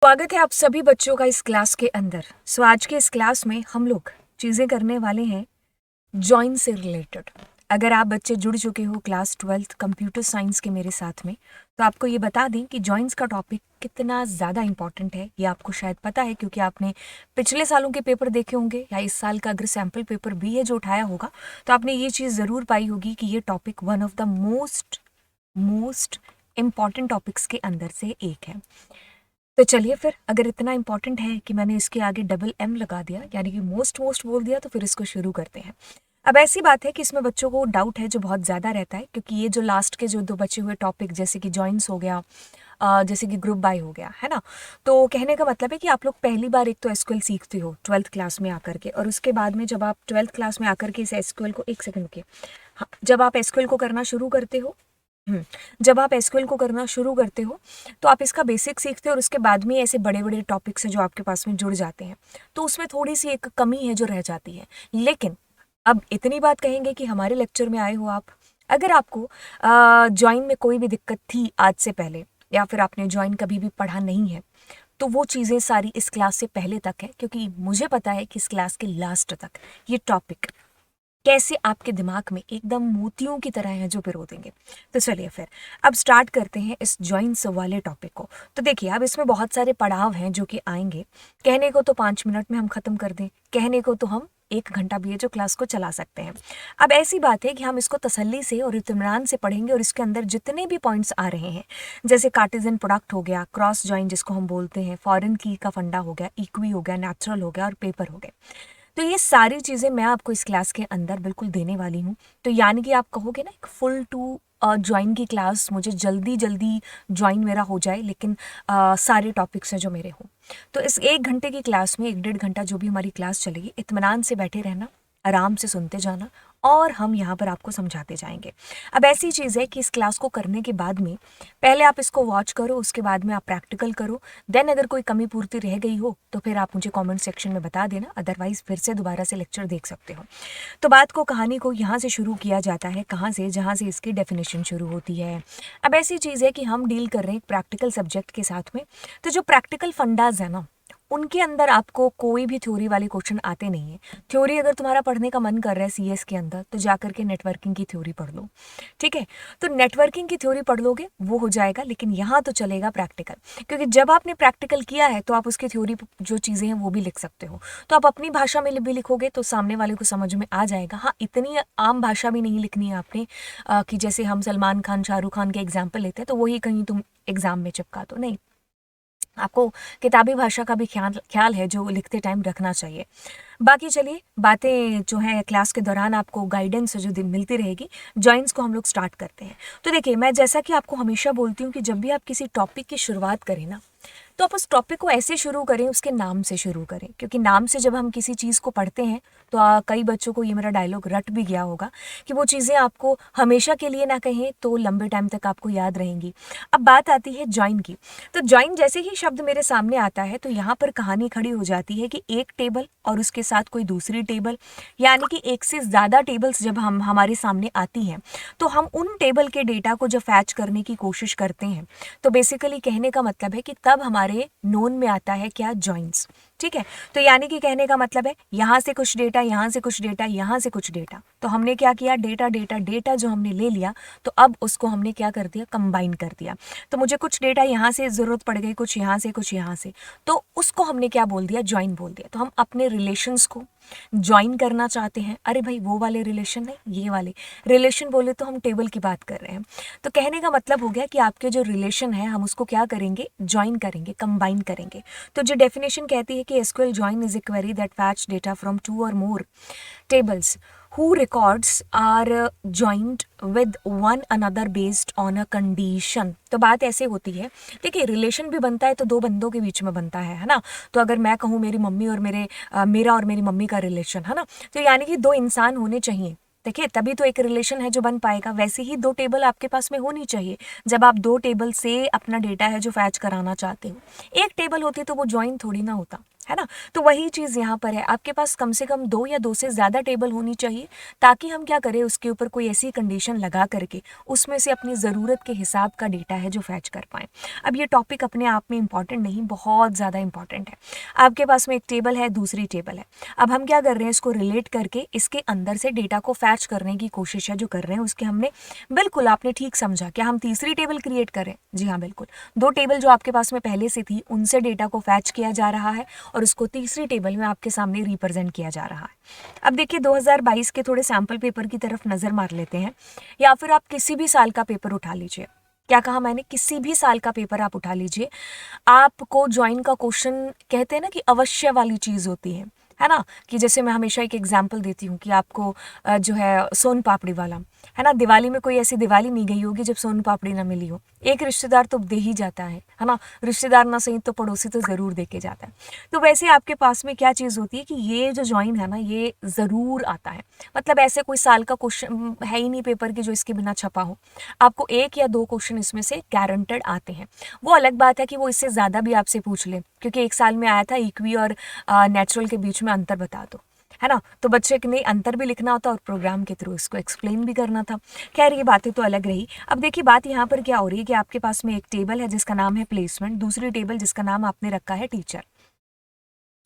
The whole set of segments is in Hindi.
स्वागत है आप सभी बच्चों का इस क्लास के अंदर। आज के इस क्लास में हम लोग चीज़ें करने वाले हैं जॉइन से रिलेटेड। अगर आप बच्चे जुड़ चुके हो क्लास 12th कंप्यूटर साइंस के मेरे साथ में, तो आपको ये बता दें कि जॉइंस का टॉपिक कितना ज़्यादा इंपॉर्टेंट है ये आपको शायद पता है, क्योंकि आपने पिछले सालों के पेपर देखे होंगे या इस साल का अगर सैम्पल पेपर भी है जो उठाया होगा तो आपने ये चीज़ ज़रूर पाई होगी कि ये topic one of the most most important topics के अंदर से एक है। तो चलिए फिर, अगर इतना इंपॉर्टेंट है कि मैंने इसके आगे डबल एम लगा दिया यानी कि मोस्ट मोस्ट बोल दिया, तो फिर इसको शुरू करते हैं। अब ऐसी बात है कि इसमें बच्चों को डाउट है जो बहुत ज़्यादा रहता है, क्योंकि ये जो लास्ट के जो दो बचे हुए टॉपिक जैसे कि जॉइंस हो गया, जैसे कि ग्रुप बाय हो गया, है ना। तो कहने का मतलब है कि आप लोग पहली बार एक तो एसक्यूएल सीखते हो 12th क्लास में आकर के, और उसके बाद में जब आप 12th क्लास में आकर के इस एसक्यूएल को, एक सेकंड के, हाँ, जब आप एसक्यूएल को करना शुरू करते हो, जब आप एसक्यूएल को करना शुरू करते हो तो आप इसका बेसिक सीखते हो, और उसके बाद में ऐसे बड़े बड़े टॉपिक्स हैं जो आपके पास में जुड़ जाते हैं, तो उसमें थोड़ी सी एक कमी है जो रह जाती है। लेकिन अब इतनी बात कहेंगे कि हमारे लेक्चर में आए हो आप, अगर आपको ज्वाइन में कोई भी दिक्कत थी आज से पहले, या फिर आपने ज्वाइन कभी भी पढ़ा नहीं है, तो वो चीज़ें सारी इस क्लास से पहले तक है, क्योंकि मुझे पता है कि इस क्लास के लास्ट तक ये टॉपिक कैसे आपके दिमाग में एकदम मोतियों की तरह है जो पिरो देंगे। तो चलिए फिर अब स्टार्ट करते हैं इस जॉइंट्स वाले टॉपिक को। तो देखिए, अब इसमें बहुत सारे पड़ाव हैं जो कि आएंगे। कहने को तो 5 मिनट में हम ख़त्म कर दें, कहने को तो हम 1 घंटा भी है जो क्लास को चला सकते हैं। अब ऐसी बात है कि हम इसको तसल्ली से और इत्मीनान से पढ़ेंगे, और इसके अंदर जितने भी पॉइंट्स आ रहे हैं, जैसे कार्टेशियन प्रोडक्ट हो गया, क्रॉस जॉइन जिसको हम बोलते हैं, फॉरेन की का फंडा हो गया, इक्वी हो गया, नेचुरल हो गया, और पेपर हो गए, तो ये सारी चीज़ें मैं आपको इस क्लास के अंदर बिल्कुल देने वाली हूँ। तो यानी कि आप कहोगे ना, एक फुल टू ज्वाइन की क्लास मुझे जल्दी जल्दी ज्वाइन मेरा हो जाए, लेकिन सारे टॉपिक्स हैं जो मेरे हों। तो इस 1 घंटे की क्लास में 1 डेढ़ घंटा जो भी हमारी क्लास चलेगी, इत्मीनान से बैठे रहना, आराम से सुनते जाना, और हम यहाँ पर आपको समझाते जाएंगे। अब ऐसी चीज़ है कि इस क्लास को करने के बाद में पहले आप इसको वॉच करो, उसके बाद में आप प्रैक्टिकल करो, देन अगर कोई कमी पूर्ति रह गई हो तो फिर आप मुझे कमेंट सेक्शन में बता देना, अदरवाइज फिर से दोबारा से लेक्चर देख सकते हो। तो बात को, कहानी को यहाँ से शुरू किया जाता है, कहाँ से, जहाँ से इसकी डेफिनेशन शुरू होती है। अब ऐसी चीज़ है कि हम डील कर रहे हैं एक प्रैक्टिकल सब्जेक्ट के साथ में, तो जो प्रैक्टिकल फंडाज है ना, उनके अंदर आपको कोई भी थ्योरी वाले क्वेश्चन आते नहीं है। थ्योरी अगर तुम्हारा पढ़ने का मन कर रहा है सीएस के अंदर, तो जाकर के नेटवर्किंग की थ्योरी पढ़ लो, ठीक है। तो नेटवर्किंग की थ्योरी पढ़ लोगे वो हो जाएगा, लेकिन यहाँ तो चलेगा प्रैक्टिकल, क्योंकि जब आपने प्रैक्टिकल किया है तो आप उसकी थ्योरी जो चीज़ें हैं वो भी लिख सकते हो। तो आप अपनी भाषा में भी लिखोगे तो सामने वाले को समझ में आ जाएगा। हाँ, इतनी आम भाषा भी नहीं लिखनी है आपने कि जैसे हम सलमान खान, शाहरुख खान के एग्जाम्पल लेते हैं तो वही कहीं तुम एग्जाम में चिपका दो, नहीं। आपको किताबी भाषा का भी ख्याल ख्याल है जो लिखते टाइम रखना चाहिए। बाकी चलिए, बातें जो है क्लास के दौरान आपको गाइडेंस जो मिलती रहेगी। जॉइंट्स को हम लोग स्टार्ट करते हैं। तो देखिए, मैं जैसा कि आपको हमेशा बोलती हूँ कि जब भी आप किसी टॉपिक की शुरुआत करें ना, तो आप उस टॉपिक को ऐसे शुरू करें, उसके नाम से शुरू करें, क्योंकि नाम से जब हम किसी चीज़ को पढ़ते हैं तो कई बच्चों को ये मेरा डायलॉग रट भी गया होगा कि वो चीज़ें आपको हमेशा के लिए ना कहें तो लंबे टाइम तक आपको याद रहेंगी। अब बात आती है जॉइन की। तो जॉइन जैसे ही शब्द मेरे सामने आता है तो यहाँ पर कहानी खड़ी हो जाती है कि एक टेबल और उसके साथ कोई दूसरी टेबल, यानी कि एक से ज़्यादा टेबल्स जब हम हमारे सामने आती हैं तो हम उन टेबल के डेटा को जब फैच करने की कोशिश करते हैं, तो बेसिकली कहने का मतलब है कि तब हमारे नोन में आता है क्या, जॉइंट्स, ठीक है। तो यानी कि कहने का मतलब है यहाँ से कुछ डेटा, यहाँ से कुछ डेटा, यहाँ से कुछ डेटा, तो हमने क्या किया, डेटा डेटा डेटा जो हमने ले लिया, तो अब उसको हमने क्या कर दिया, कंबाइन कर दिया। तो मुझे कुछ डेटा यहाँ से ज़रूरत पड़ गई, कुछ यहाँ से, कुछ यहाँ से, तो उसको हमने क्या बोल दिया, ज्वाइन बोल दिया। तो हम अपने रिलेशंस को ज्वाइन करना चाहते हैं। अरे भाई, वो वाले रिलेशन है, ये वाले रिलेशन बोले तो हम टेबल की बात कर रहे हैं। तो कहने का मतलब हो गया कि आपके जो रिलेशन है हम उसको क्या करेंगे, ज्वाइन करेंगे, कंबाइन करेंगे। तो जो डेफिनेशन कहती है कि SQL join is a query that fetch data from 2 और मोर tables who records are joined with one another based on a condition। तो बात ऐसे होती है, देखिए, रिलेशन भी बनता है तो दो बंदों के बीच में बनता है ना। तो अगर मैं कहूँ मेरी मम्मी और मेरा और मेरी मम्मी का रिलेशन है ना, तो यानी कि दो इंसान होने चाहिए, देखिए, तभी तो एक रिलेशन है जो बन पाएगा। वैसे ही दो टेबल आपके पास में होनी चाहिए जब आप दो टेबल से अपना डेटा है जो फैच कराना चाहते हो। एक टेबल होती तो वो ज्वाइन थोड़ी ना होता, है ना। तो वही चीज़ यहाँ पर है, आपके पास कम से कम 2 या 2 से ज़्यादा टेबल होनी चाहिए, ताकि हम क्या करें, उसके ऊपर कोई ऐसी कंडीशन लगा करके उसमें से अपनी ज़रूरत के हिसाब का डेटा है जो फैच कर पाएँ। अब ये टॉपिक अपने आप में इम्पॉर्टेंट नहीं, बहुत ज़्यादा इंपॉर्टेंट है। आपके पास में एक टेबल है, दूसरी टेबल है, अब हम क्या कर रहे हैं, इसको रिलेट करके इसके अंदर से डेटा को फैच करने की कोशिश है जो कर रहे हैं उसके हमने, बिल्कुल आपने ठीक समझा, क्या हम तीसरी टेबल क्रिएट करें? जी हाँ बिल्कुल, 2 टेबल जो आपके पास में पहले से थी उनसे डेटा को फैच किया जा रहा है और उसको तीसरी टेबल में आपके सामने रिप्रेजेंट किया जा रहा है। अब देखिए 2022 के थोड़े सैम्पल पेपर की तरफ नज़र मार लेते हैं, या फिर आप किसी भी साल का पेपर उठा लीजिए। क्या कहा मैंने? किसी भी साल का पेपर आप उठा लीजिए, आपको ज्वाइन का क्वेश्चन, कहते हैं ना कि अवश्य वाली चीज़ होती है ना, कि जैसे मैं हमेशा एक एग्जांपल देती हूँ कि आपको जो है सोन पापड़ी वाला, है ना, दिवाली में कोई ऐसी दिवाली नहीं गई होगी जब सोन पापड़ी ना मिली हो, एक रिश्तेदार तो दे ही जाता है ना, रिश्तेदार ना सही तो पड़ोसी तो ज़रूर दे के जाता है। तो वैसे आपके पास में क्या चीज़ होती है कि ये जो ज्वाइन है ना, ये ज़रूर आता है, मतलब ऐसे कोई साल का क्वेश्चन है ही नहीं पेपर की जो इसके बिना छपा हो, आपको 1 या 2 क्वेश्चन इसमें से गारंटेड आते हैं। वो अलग बात है कि वो इससे ज़्यादा भी आपसे पूछ ले, क्योंकि एक साल में आया था इक्वी और नेचुरल के बीच में अंतर बता दो, है ना, तो बच्चे के लिए अंतर भी लिखना होता और प्रोग्राम के थ्रू इसको एक्सप्लेन भी करना था। खैर ये बातें तो अलग रही। अब देखिए बात यहाँ पर क्या हो रही है कि आपके पास में एक टेबल है जिसका नाम है प्लेसमेंट, दूसरी टेबल जिसका नाम आपने रखा है टीचर।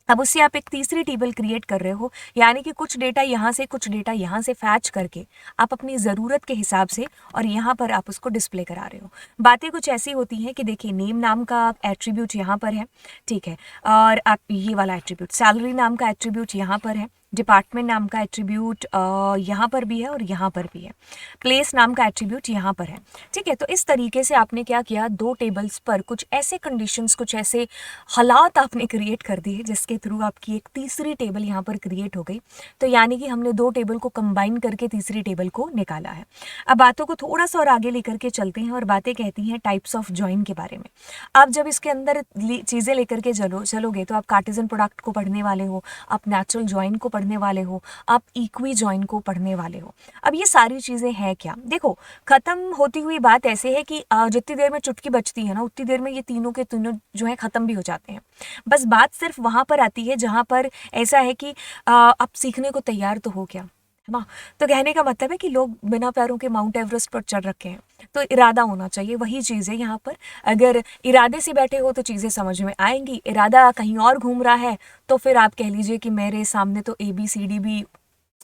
अब उससे आप एक तीसरी टेबल क्रिएट कर रहे हो, यानी कि कुछ डेटा यहाँ से कुछ डेटा यहाँ से फैच करके आप अपनी ज़रूरत के हिसाब से और यहाँ पर आप उसको डिस्प्ले करा रहे हो। बातें कुछ ऐसी होती हैं कि देखिए नेम नाम का एट्रीब्यूट यहाँ पर है, ठीक है, और आप ये वाला एट्रीब्यूट, सैलरी नाम का एट्रीब्यूट यहाँ पर है, डिपार्टमेंट नाम का एट्रीब्यूट यहाँ पर भी है और यहाँ पर भी है, प्लेस नाम का एट्रीब्यूट यहाँ पर है, ठीक है। तो इस तरीके से आपने क्या किया, 2 टेबल्स पर कुछ ऐसे कंडीशंस, कुछ ऐसे हालात आपने क्रिएट कर दिए जिसके थ्रू आपकी एक तीसरी टेबल यहाँ पर क्रिएट हो गई। तो यानी कि हमने 2 टेबल को कंबाइन करके तीसरी टेबल को निकाला है। अब बातों को थोड़ा सा और आगे लेकर के चलते हैं और बातें कहती हैं टाइप्स ऑफ जॉइन के बारे में। आप जब इसके अंदर चीज़ें लेकर के चलोगे तो आप कार्टेशियन प्रोडक्ट को पढ़ने वाले हो, आप नेचुरल जॉइन को पढ़ने वाले हो, आप इक्वी जॉइन को पढ़ने वाले हो। अब ये सारी चीज़ें हैं क्या, देखो खत्म होती हुई बात ऐसे है कि जितनी देर में चुटकी बजती है ना, उतनी देर में ये तीनों के तीनों जो है ख़त्म भी हो जाते हैं। बस बात सिर्फ वहाँ पर आती है जहाँ पर ऐसा है कि आप सीखने को तैयार तो हो क्या, है ना। तो कहने का मतलब है कि लोग बिना पैरों के माउंट एवरेस्ट पर चढ़ रखे हैं, तो इरादा होना चाहिए, वही चीज़ है यहाँ पर। अगर इरादे से बैठे हो तो चीज़ें समझ में आएंगी, इरादा कहीं और घूम रहा है तो फिर आप कह लीजिए कि मेरे सामने तो ABCD भी,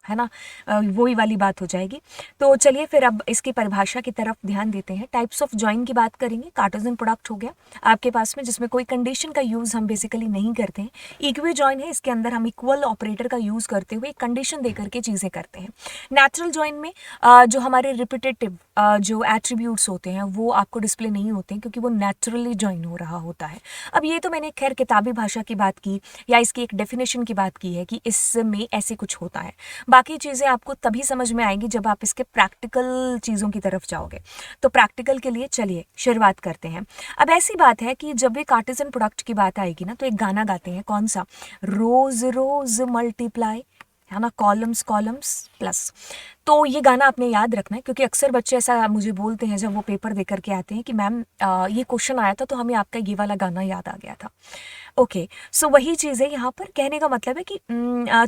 है ना, वही वाली बात हो जाएगी। तो चलिए फिर अब इसकी परिभाषा की तरफ ध्यान देते हैं। टाइप्स ऑफ जॉइन की बात करेंगे। कार्टेशियन प्रोडक्ट हो गया आपके पास में जिसमें कोई कंडीशन का यूज़ हम बेसिकली नहीं करते हैं। इक्वी जॉइन है, इसके अंदर हम इक्वल ऑपरेटर का यूज़ करते हुए कंडीशन दे करके चीज़ें करते हैं। नेचुरल जॉइन में जो हमारे रिपीटेटिव जो एट्रीब्यूट्स होते हैं वो आपको डिस्प्ले नहीं होते हैं, क्योंकि वो नेचुरली जॉइन हो रहा होता है। अब ये तो मैंने खैर किताबी भाषा की बात की या इसकी एक डेफिनेशन की बात की है कि इसमें ऐसे कुछ होता है। बाकी चीज़ें आपको तभी समझ में आएंगी जब आप इसके प्रैक्टिकल चीज़ों की तरफ जाओगे। तो प्रैक्टिकल के लिए चलिए शुरुआत करते हैं। अब ऐसी बात है कि जब भी कार्टेशियन प्रोडक्ट की बात आएगी ना, तो एक गाना गाते हैं, कौन सा, रोज रोज मल्टीप्लाई, है ना, कॉलम्स कॉलम्स प्लस। तो ये गाना आपने याद रखना है, क्योंकि अक्सर बच्चे ऐसा मुझे बोलते हैं जब वो पेपर दे करके आते हैं कि मैम ये क्वेश्चन आया था तो हमें आपका ये वाला गाना याद आ गया था। ओके, सो वही चीज़ है यहाँ पर। कहने का मतलब है कि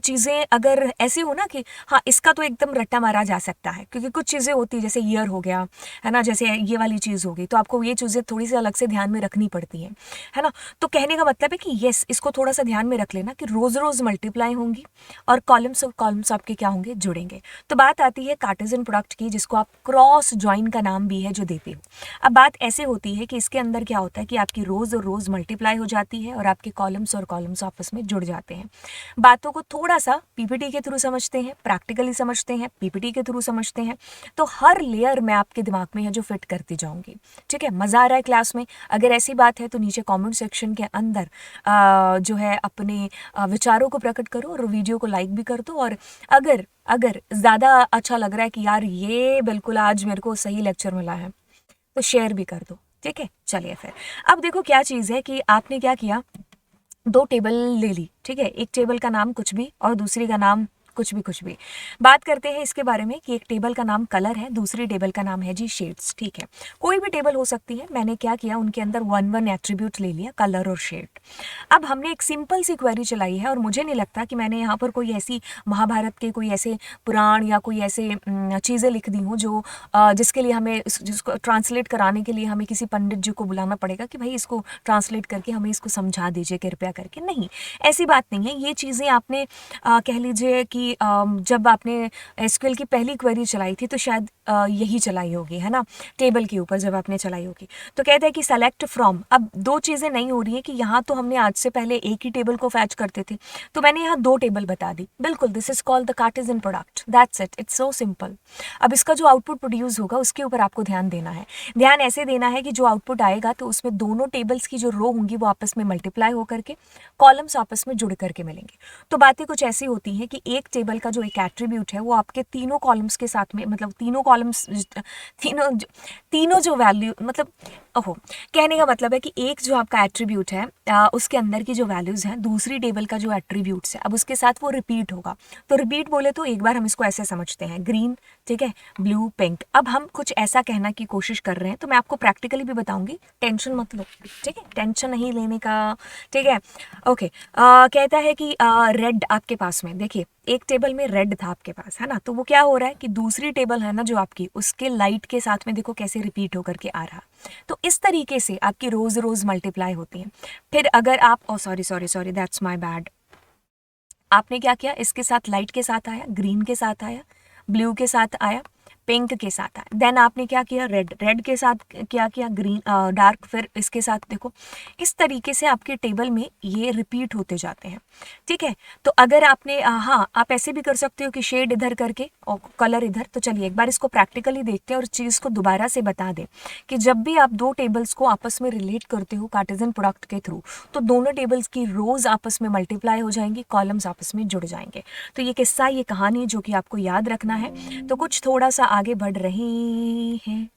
चीज़ें अगर ऐसी हो ना कि हाँ इसका तो एकदम रट्टा मारा जा सकता है, क्योंकि कुछ चीज़ें होती है जैसे ईयर हो गया, है ना, जैसे ये वाली चीज़ हो गई, तो आपको ये चीज़ें थोड़ी सी अलग से ध्यान में रखनी पड़ती हैं, है ना। तो कहने का मतलब है कि येस, इसको थोड़ा सा ध्यान में रख लेना कि रोज़ रोज़ मल्टीप्लाई होंगी और कॉलम्स आपके क्या होंगे, जुड़ेंगे। तो बात आती है कार्टेशियन प्रोडक्ट की, जिसको आप क्रॉस जॉइन का नाम भी है जो देते हो। अब बात ऐसे होती है कि इसके अंदर क्या होता है कि आपकी रोज़ और रोज़ मल्टीप्लाई हो जाती है और आपके कॉलम्स और कॉलम्स आपस में जुड़ जाते हैं। बातों को थोड़ा सा पीपीटी के थ्रू समझते हैं, प्रैक्टिकली समझते हैं, पीपीटी के थ्रू समझते हैं, तो हर लेयर मैं आपके दिमाग में है जो फिट करती जाऊंगी। ठीक है, मज़ा आ रहा है क्लास में? अगर ऐसी बात है तो नीचे कमेंट सेक्शन के अंदर जो है अपने विचारों को प्रकट करो और वीडियो को लाइक भी कर दो। और अगर अगर ज़्यादा अच्छा लग रहा है कि यार ये बिल्कुल आज मेरे को सही लेक्चर मिला है, तो शेयर भी कर दो। ठीक है, चलिए फिर अब देखो क्या चीज़ है कि आपने क्या किया, 2 टेबल ले ली, ठीक है, एक टेबल का नाम कुछ भी और दूसरी का नाम कुछ भी। बात करते हैं इसके बारे में कि एक टेबल का नाम कलर है, दूसरी टेबल का नाम है जी शेड्स। ठीक है, कोई भी टेबल हो सकती है। मैंने क्या किया, उनके अंदर वन वन एट्रीब्यूट ले लिया, कलर और शेड। अब हमने एक सिंपल सी क्वेरी चलाई है और मुझे नहीं लगता कि मैंने यहाँ पर कोई ऐसी महाभारत के कोई ऐसे पुराण या कोई ऐसे चीज़ें लिख दी हूँ जो जिसके लिए हमें जिसको ट्रांसलेट कराने के लिए हमें किसी पंडित जी को बुलाना पड़ेगा कि भाई इसको ट्रांसलेट करके हमें इसको समझा दीजिए कृपया करके। नहीं, ऐसी बात नहीं है। ये चीज़ें आपने कह लीजिए कि जब आपने एसक्यूएल की पहली क्वेरी चलाई थी तो शायद यही चलाई होगी, है ना, टेबल के ऊपर जब आपने चलाई होगी। तो कहते हैं कि सेलेक्ट फ्रॉम। अब दो चीज़ें नहीं हो रही हैं कि यहाँ तो हमने आज से पहले एक ही टेबल को फैच करते थे, तो मैंने यहाँ दो टेबल बता दी। बिल्कुल, this is called the Cartesian product, that's it, it's so simple. अब इसका जो आउटपुट प्रोड्यूस होगा उसके ऊपर आपको ध्यान देना है। ध्यान ऐसे देना है कि जो आउटपुट आएगा तो उसमें दोनों टेबल्स की जो रो होंगी वो आपस में मल्टीप्लाई होकर के कॉलम्स आपस में जुड़ करके मिलेंगे। तो बातें कुछ ऐसी होती हैं कि एक टेबल का जो एक एट्रीब्यूट है वो आपके तीनों कॉलम्स के साथ में, मतलब तीनों कॉलम्स, तीनों जो वैल्यू, मतलब ओहो, कहने का मतलब है कि एक जो आपका एट्रीब्यूट है उसके अंदर की जो वैल्यूज़ हैं दूसरी टेबल का जो एट्रीब्यूट्स है अब उसके साथ वो रिपीट होगा। तो रिपीट बोले तो एक बार हम इसको ऐसे समझते हैं, ग्रीन, ठीक है, ब्लू, पिंक। अब हम कुछ ऐसा कहना की कोशिश कर रहे हैं तो मैं आपको प्रैक्टिकली भी बताऊंगी, टेंशन मत लो, ठीक है, टेंशन नहीं लेने का, ठीक है। ओके, कहता है कि रेड आपके पास में, देखिए एक टेबल में रेड था आपके पास, है ना, तो वो क्या हो रहा है कि दूसरी टेबल है ना जो आपकी, उसके लाइट के साथ में देखो कैसे रिपीट होकर के आ रहा। तो इस तरीके से आपकी रोज रोज मल्टीप्लाई होती हैं। फिर अगर आप, oh sorry sorry sorry, that's my bad, आपने क्या किया, इसके साथ लाइट के साथ आया, ग्रीन के साथ आया, ब्लू के साथ आया, पिंक के साथ आया, देन आपने क्या किया, रेड, रेड के साथ क्या किया, ग्रीन, डार्क, फिर इसके साथ देखो। इस तरीके से आपके टेबल में ये रिपीट होते जाते हैं, ठीक है। तो अगर आपने हाँ, आप ऐसे भी कर सकते हो कि शेड इधर करके और कलर इधर। तो चलिए एक बार इसको प्रैक्टिकली देखते हैं और चीज़ को दोबारा से बता दें कि जब भी आप दो टेबल्स को आपस में रिलेट करते हो कार्टेशियन प्रोडक्ट के थ्रू, तो दोनों टेबल्स की रोज आपस में मल्टीप्लाई हो जाएंगी, कॉलम्स आपस में जुड़ जाएंगे। तो ये किस्सा, ये कहानी जो कि आपको याद रखना है। तो कुछ थोड़ा सा आगे बढ़ रहे हैं।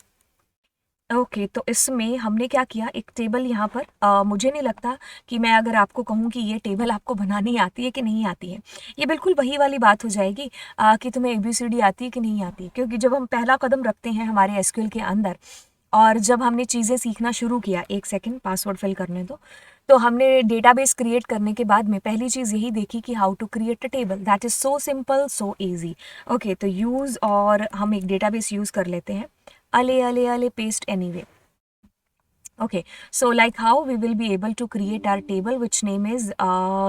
ओके, तो इसमें हमने क्या किया, एक टेबल यहाँ पर मुझे नहीं लगता कि मैं अगर आपको कहूँ कि ये टेबल आपको बनानी आती है कि नहीं आती है, ये बिल्कुल वही वाली बात हो जाएगी कि तुम्हें ABCD आती है कि नहीं आती है। क्योंकि जब हम पहला कदम रखते हैं हमारे एसक्यूएल के अंदर और जब हमने चीज़ें सीखना शुरू किया, एक सेकेंड पासवर्ड फिल करने दो, तो हमने डेटाबेस क्रिएट करने के बाद में पहली चीज़ यही देखी कि how to create a table, that is so simple, so easy. Okay, तो यूज़, और हम एक डेटाबेस यूज़ कर लेते हैं, अले paste anyway. Okay, so like how we will be able to create our table which name is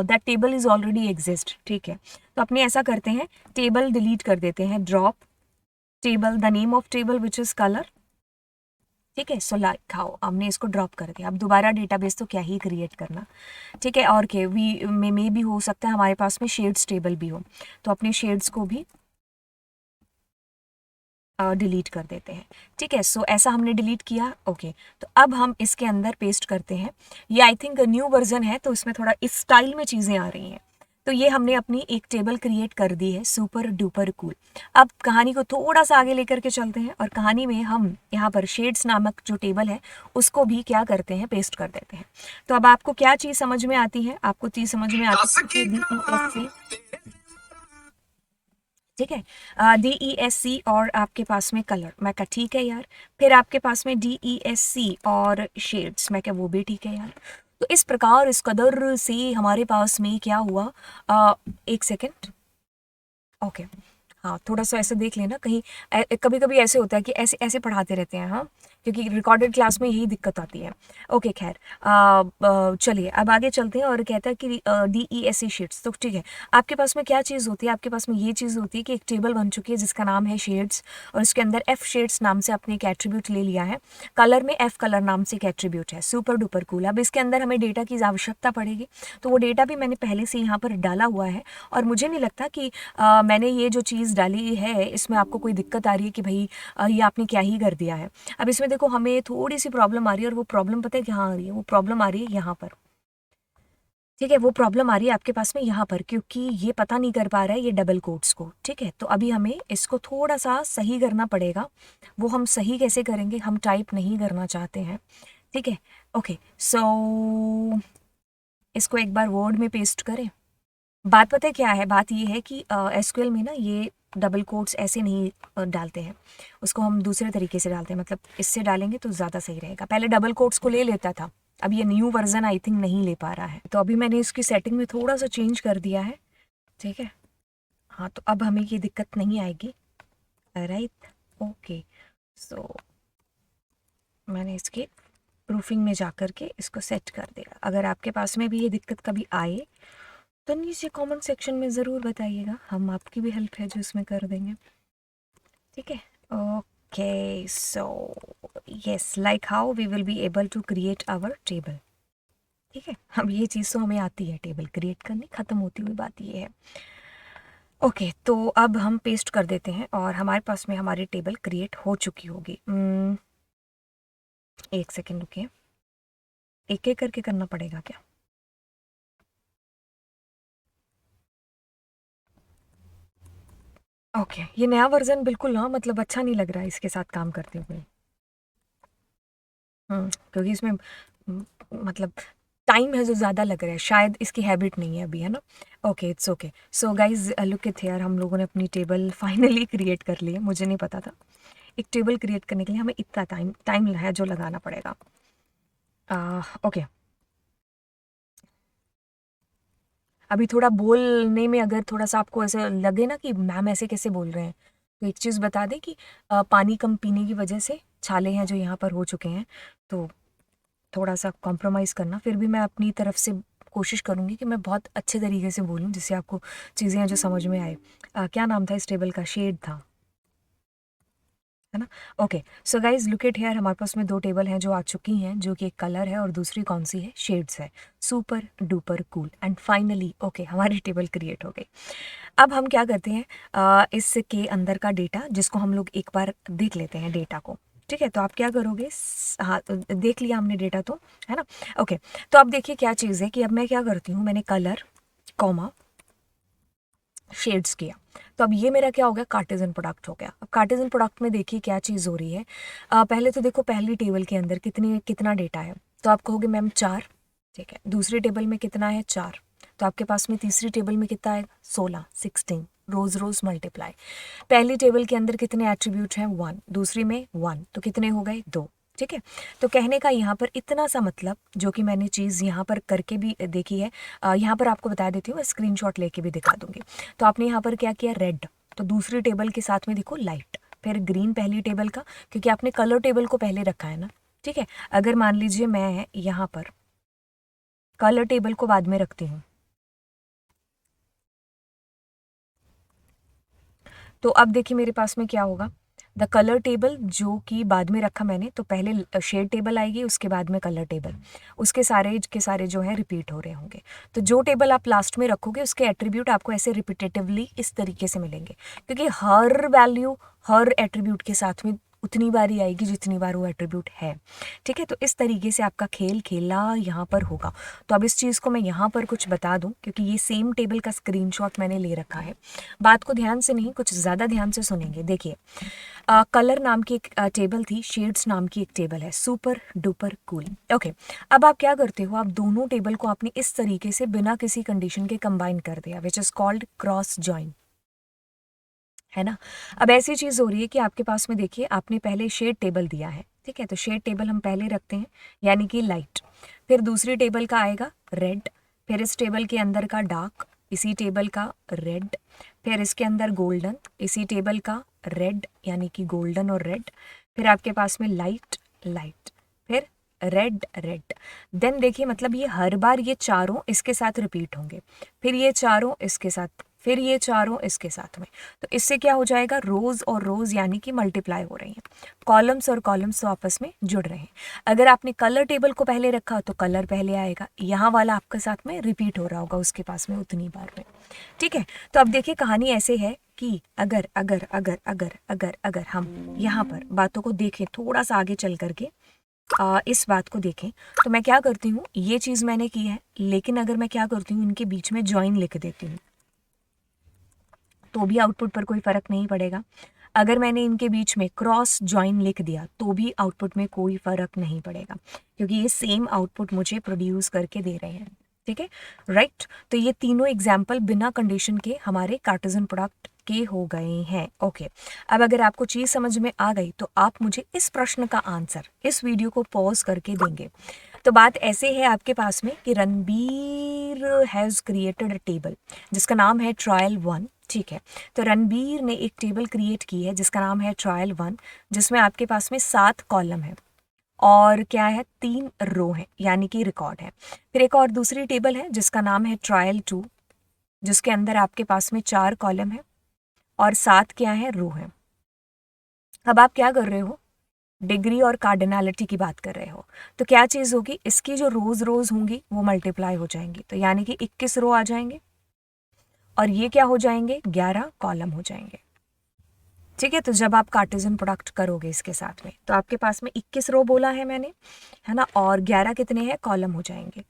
that table is already exist, ठीक है। तो अपने ऐसा करते हैं, टेबल डिलीट कर देते हैं, drop table, the name of table which is colour, ठीक है। सो लाइक हाउ हमने इसको ड्रॉप कर दिया। अब दोबारा डेटाबेस तो क्या ही क्रिएट करना, ठीक है। और के वी में भी हो सकता है हमारे पास में शेड्स टेबल भी हो, तो अपने शेड्स को भी डिलीट कर देते हैं, ठीक है। सो ऐसा हमने डिलीट किया। ओके, तो अब हम इसके अंदर पेस्ट करते हैं। ये आई थिंक न्यू वर्जन है तो इसमें थोड़ा इस स्टाइल में चीज़ें आ रही हैं। तो ये हमने अपनी एक टेबल क्रिएट कर दी है, सुपर डुपर कूल। अब कहानी को थोड़ा सा आगे लेकर के चलते हैं और कहानी में हम यहाँ पर शेड्स नामक जो टेबल है उसको भी क्या करते हैं, पेस्ट कर देते हैं। तो अब आपको क्या चीज़ समझ में आती है, आपको चीज़ समझ में आती है DESC, ठीक है, DESC और आपके पास में कलर, मैं कहा ठीक है यार। फिर आपके पास में DESC और शेड्स, मैं क्या वो भी ठीक है यार। तो इस प्रकार इस कदर से हमारे पास में क्या हुआ, एक सेकेंड, ओके, हाँ थोड़ा सा ऐसे देख लेना कहीं, कभी कभी ऐसे होता है कि ऐसे ऐसे पढ़ाते रहते हैं, हाँ, क्योंकि रिकॉर्डेड क्लास में यही दिक्कत आती है। ओके खैर, चलिए अब आगे चलते हैं और कहता है कि DESC शीट्स। तो ठीक है, आपके पास में क्या चीज़ होती है, आपके पास में ये चीज़ होती है कि एक टेबल बन चुकी है जिसका नाम है शेड्स, और इसके अंदर F शेड्स नाम से आपने एक एट्रीब्यूट ले लिया है। कलर में F कलर नाम से एक एट्रीब्यूट है, सुपर डुपर कूल। अब इसके अंदर हमें डेटा की आवश्यकता पड़ेगी, तो वो डेटा भी मैंने पहले से यहाँ पर डाला हुआ है और मुझे नहीं लगता कि मैंने ये जो चीज़ डाली है इसमें आपको कोई दिक्कत आ रही है कि भाई ये आपने क्या ही कर दिया है। अब इसमें देखो हमें थोड़ी सी प्रॉब्लम आ रही है और वो प्रॉब्लम पता है कहाँ आ रही है, वो प्रॉब्लम आ रही है यहाँ पर, ठीक है। वो प्रॉब्लम आ रही है आपके पास में यहाँ पर क्योंकि ये पता नहीं कर पा रहा है ये डबल कोट्स को, ठीक है। तो अभी हमें इसको थोड़ा सा सही करना पड़ेगा। वो हम सही कैसे करेंगे, हम टाइप नहीं करना चाहते हैं, ठीक है। ओके, सो इसको एक बार वर्ड में पेस्ट करें, बात पता है क्या है, बात ये है कि एसक्यूएल में ना ये डबल कोट्स ऐसे नहीं डालते हैं, उसको हम दूसरे तरीके से डालते हैं, मतलब इससे डालेंगे तो ज़्यादा सही रहेगा। पहले डबल कोट्स को ले लेता था, अब ये न्यू वर्जन आई थिंक नहीं ले पा रहा है, तो अभी मैंने इसकी सेटिंग में थोड़ा सा चेंज कर दिया है, ठीक है। हाँ, तो अब हमें ये दिक्कत नहीं आएगी, राइट। ओके, सो मैंने इसके प्रूफिंग में जा कर के इसको सेट कर दिया। अगर आपके पास में भी ये दिक्कत कभी आए तो नीचे कमेंट सेक्शन में ज़रूर बताइएगा, हम आपकी भी हेल्प है जो इसमें कर देंगे, ठीक है। Okay, so yes, like how we will be able to create our table, ठीक है। अब ये चीज़ तो हमें आती है, टेबल क्रिएट करनी, ख़त्म होती हुई बात ये है। ओके, तो अब हम पेस्ट कर देते हैं और हमारे पास में हमारी टेबल क्रिएट हो चुकी होगी। एक सेकेंड रुकिए, एक एक करके करना पड़ेगा क्या? ओके, ये नया वर्जन बिल्कुल ना, मतलब अच्छा नहीं लग रहा है इसके साथ काम करते हुए। क्योंकि इसमें मतलब टाइम है जो ज़्यादा लग रहा है, शायद इसकी हैबिट नहीं है अभी, है ना। Okay, it's okay. So guys look at here, हम लोगों ने अपनी टेबल फाइनली क्रिएट कर ली है। मुझे नहीं पता था एक टेबल क्रिएट करने के लिए हमें इतना टाइम है जो लगाना पड़ेगा। ओके, अभी थोड़ा बोलने में अगर थोड़ा सा आपको ऐसे लगे ना कि मैम ऐसे कैसे बोल रहे हैं, तो एक चीज़ बता दें कि पानी कम पीने की वजह से छाले हैं जो यहाँ पर हो चुके हैं, तो थोड़ा सा कॉम्प्रोमाइज़ करना। फिर भी मैं अपनी तरफ से कोशिश करूँगी कि मैं बहुत अच्छे तरीके से बोलूँ जिससे आपको चीज़ें हैं जो समझ में आए। क्या नाम था इस टेबल का? शेड था, है ना। Okay, so guys look at here, हमारे पास में दो टेबल हैं जो आ चुकी हैं, जो कि एक कलर है और दूसरी कौन सी है? शेड्स है। Super duper cool and finally okay, हमारी टेबल क्रिएट हो गई। अब हम क्या करते हैं, इसके अंदर का डेटा जिसको हम लोग एक बार देख लेते हैं डेटा को, ठीक है। तो आप क्या करोगे, हाँ तो देख लिया हमने डेटा तो, है ना। ओके, तो अब देखिए क्या चीज़ है कि अब मैं क्या करती हूँ, मैंने कलर कॉमा शेड्स किया, तो अब ये मेरा क्या हो गया, कार्टेजन प्रोडक्ट हो गया। अब कार्टेजन प्रोडक्ट में देखिए क्या चीज़ हो रही है। पहले तो देखो पहली टेबल के अंदर कितना डेटा है, तो आप कहोगे मैम 4, ठीक है। दूसरी टेबल में कितना है? 4, तो आपके पास में तीसरी टेबल में कितना है? 16, 16, रोज रोज मल्टीप्लाई। पहली टेबल के अंदर कितने एट्रीब्यूट हैं? 1, दूसरी में 1, तो कितने हो गए? 2, ठीक है। तो कहने का यहाँ पर इतना सा मतलब, जो कि मैंने चीज़ यहाँ पर करके भी देखी है, यहाँ पर आपको बता देती हूँ, स्क्रीनशॉट लेके भी दिखा दूंगी। तो आपने यहाँ पर क्या किया, रेड, तो दूसरी टेबल के साथ में देखो लाइट, फिर ग्रीन पहली टेबल का, क्योंकि आपने कलर टेबल को पहले रखा है ना, ठीक है। अगर मान लीजिए मैं यहाँ पर कलर टेबल को बाद में रखती हूँ, तो अब देखिए मेरे पास में क्या होगा, द कलर टेबल जो कि बाद में रखा मैंने, तो पहले शेड टेबल आएगी, उसके बाद में कलर टेबल, उसके सारे के सारे जो है रिपीट हो रहे होंगे। तो जो टेबल आप लास्ट में रखोगे उसके एट्रीब्यूट आपको ऐसे रिपीटेटिवली इस तरीके से मिलेंगे, क्योंकि हर वैल्यू हर एट्रीब्यूट के साथ में उतनी बार ही आएगी जितनी बार वो एट्रीब्यूट है, ठीक है। तो इस तरीके से आपका खेल खेला यहाँ पर होगा। तो अब इस चीज़ को मैं यहाँ पर कुछ बता दूँ, क्योंकि ये सेम टेबल का स्क्रीनशॉट मैंने ले रखा है। बात को ध्यान से नहीं, कुछ ज़्यादा ध्यान से सुनेंगे। देखिए, कलर नाम की एक टेबल थी, शेड्स नाम की एक टेबल है, सुपर डुपर कूल। ओके, अब आप क्या करते हो, आप दोनों टेबल को आपने इस तरीके से बिना किसी कंडीशन के कंबाइन कर दिया, which is called cross join, है ना। अब ऐसी चीज़ हो रही है कि आपके पास में देखिए आपने पहले शेड टेबल दिया है, ठीक है, तो शेड टेबल हम पहले रखते हैं, यानी कि लाइट, फिर दूसरी टेबल का आएगा रेड, फिर इस टेबल के अंदर का डार्क, इसी टेबल का रेड, फिर इसके अंदर गोल्डन, इसी टेबल का रेड, यानी कि गोल्डन और रेड, फिर आपके पास में लाइट लाइट, फिर रेड रेड। देन देखिए मतलब ये हर बार ये चारों इसके साथ रिपीट होंगे, फिर ये चारों इसके साथ, फिर ये चारों इसके साथ में। तो इससे क्या हो जाएगा, रोज और रोज यानी कि मल्टीप्लाई हो रही हैं, कॉलम्स और कॉलम्स तो आपस में जुड़ रहे हैं। अगर आपने कलर टेबल को पहले रखा तो कलर पहले आएगा, यहाँ वाला आपके साथ में रिपीट हो रहा होगा उसके पास में उतनी बार में, ठीक है। तो अब देखिए कहानी ऐसे है कि अगर अगर अगर अगर अगर अगर हम यहाँ पर बातों को देखें, थोड़ा सा आगे चल करके इस बात को देखें, तो मैं क्या करती हूँ, ये चीज़ मैंने की है, लेकिन अगर मैं क्या करती हूँ, इनके बीच में ज्वाइन लिख देती हूँ, तो भी आउटपुट पर कोई फ़र्क नहीं पड़ेगा। अगर मैंने इनके बीच में क्रॉस ज्वाइन लिख दिया तो भी आउटपुट में कोई फ़र्क नहीं पड़ेगा, क्योंकि ये सेम आउटपुट मुझे प्रोड्यूस करके दे रहे हैं, ठीक है, राइट। तो ये तीनों एग्जाम्पल बिना कंडीशन के हमारे कार्टेशियन प्रोडक्ट के हो गए हैं। ओके, अब अगर आपको चीज़ समझ में आ गई तो आप मुझे इस प्रश्न का आंसर इस वीडियो को पॉज करके देंगे। तो बात ऐसे है आपके पास में कि Ranbir has created a table जिसका नाम है ट्रायल 1। ठीक है, तो रणबीर ने एक टेबल क्रिएट की है जिसका नाम है ट्रायल 1, जिसमें आपके पास में 7 कॉलम है और क्या है 3 रो है, यानी कि रिकॉर्ड है। फिर एक और दूसरी टेबल है जिसका नाम है ट्रायल 2, जिसके अंदर आपके पास में 4 कॉलम है और 7 क्या है रो है। अब आप क्या कर रहे हो, डिग्री और कार्डिनैलिटी की बात कर रहे हो। तो क्या चीज़ होगी, इसकी जो रोज होंगी वो मल्टीप्लाई हो जाएंगी, तो यानी कि 21 रो आ जाएंगे और ये क्या हो जाएंगे 11 कॉलम हो जाएंगे। ठीक है, तो जब आप कार्टेशियन प्रोडक्ट करोगे इसके साथ में तो आपके पास में 21 रो बोला है मैंने, है ना, और 11 कितने हैं कॉलम हो जाएंगे।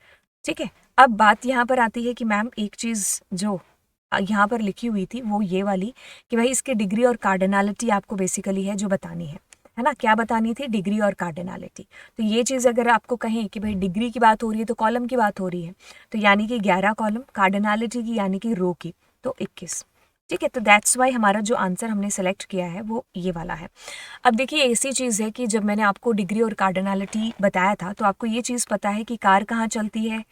ठीक है, अब बात यहाँ पर आती है कि मैम एक चीज़ जो यहाँ पर लिखी हुई थी वो ये वाली कि भाई इसकी डिग्री और कार्डिनैलिटी आपको बेसिकली है जो बतानी है ना, क्या बतानी थी, डिग्री और कार्डिनैलिटी। तो ये चीज़ अगर आपको कहें कि भाई डिग्री की बात हो रही है तो कॉलम की बात हो रही है, तो यानी कि 11 कॉलम, कार्डिनैलिटी की यानी कि रो की तो 21। ठीक है, तो दैट्स वाई हमारा जो आंसर हमने सेलेक्ट किया है वो ये वाला है। अब देखिए ऐसी चीज़ है कि जब मैंने आपको डिग्री और कार्डिनैलिटी बताया था तो आपको ये चीज़ पता है कि कार कहाँ चलती है,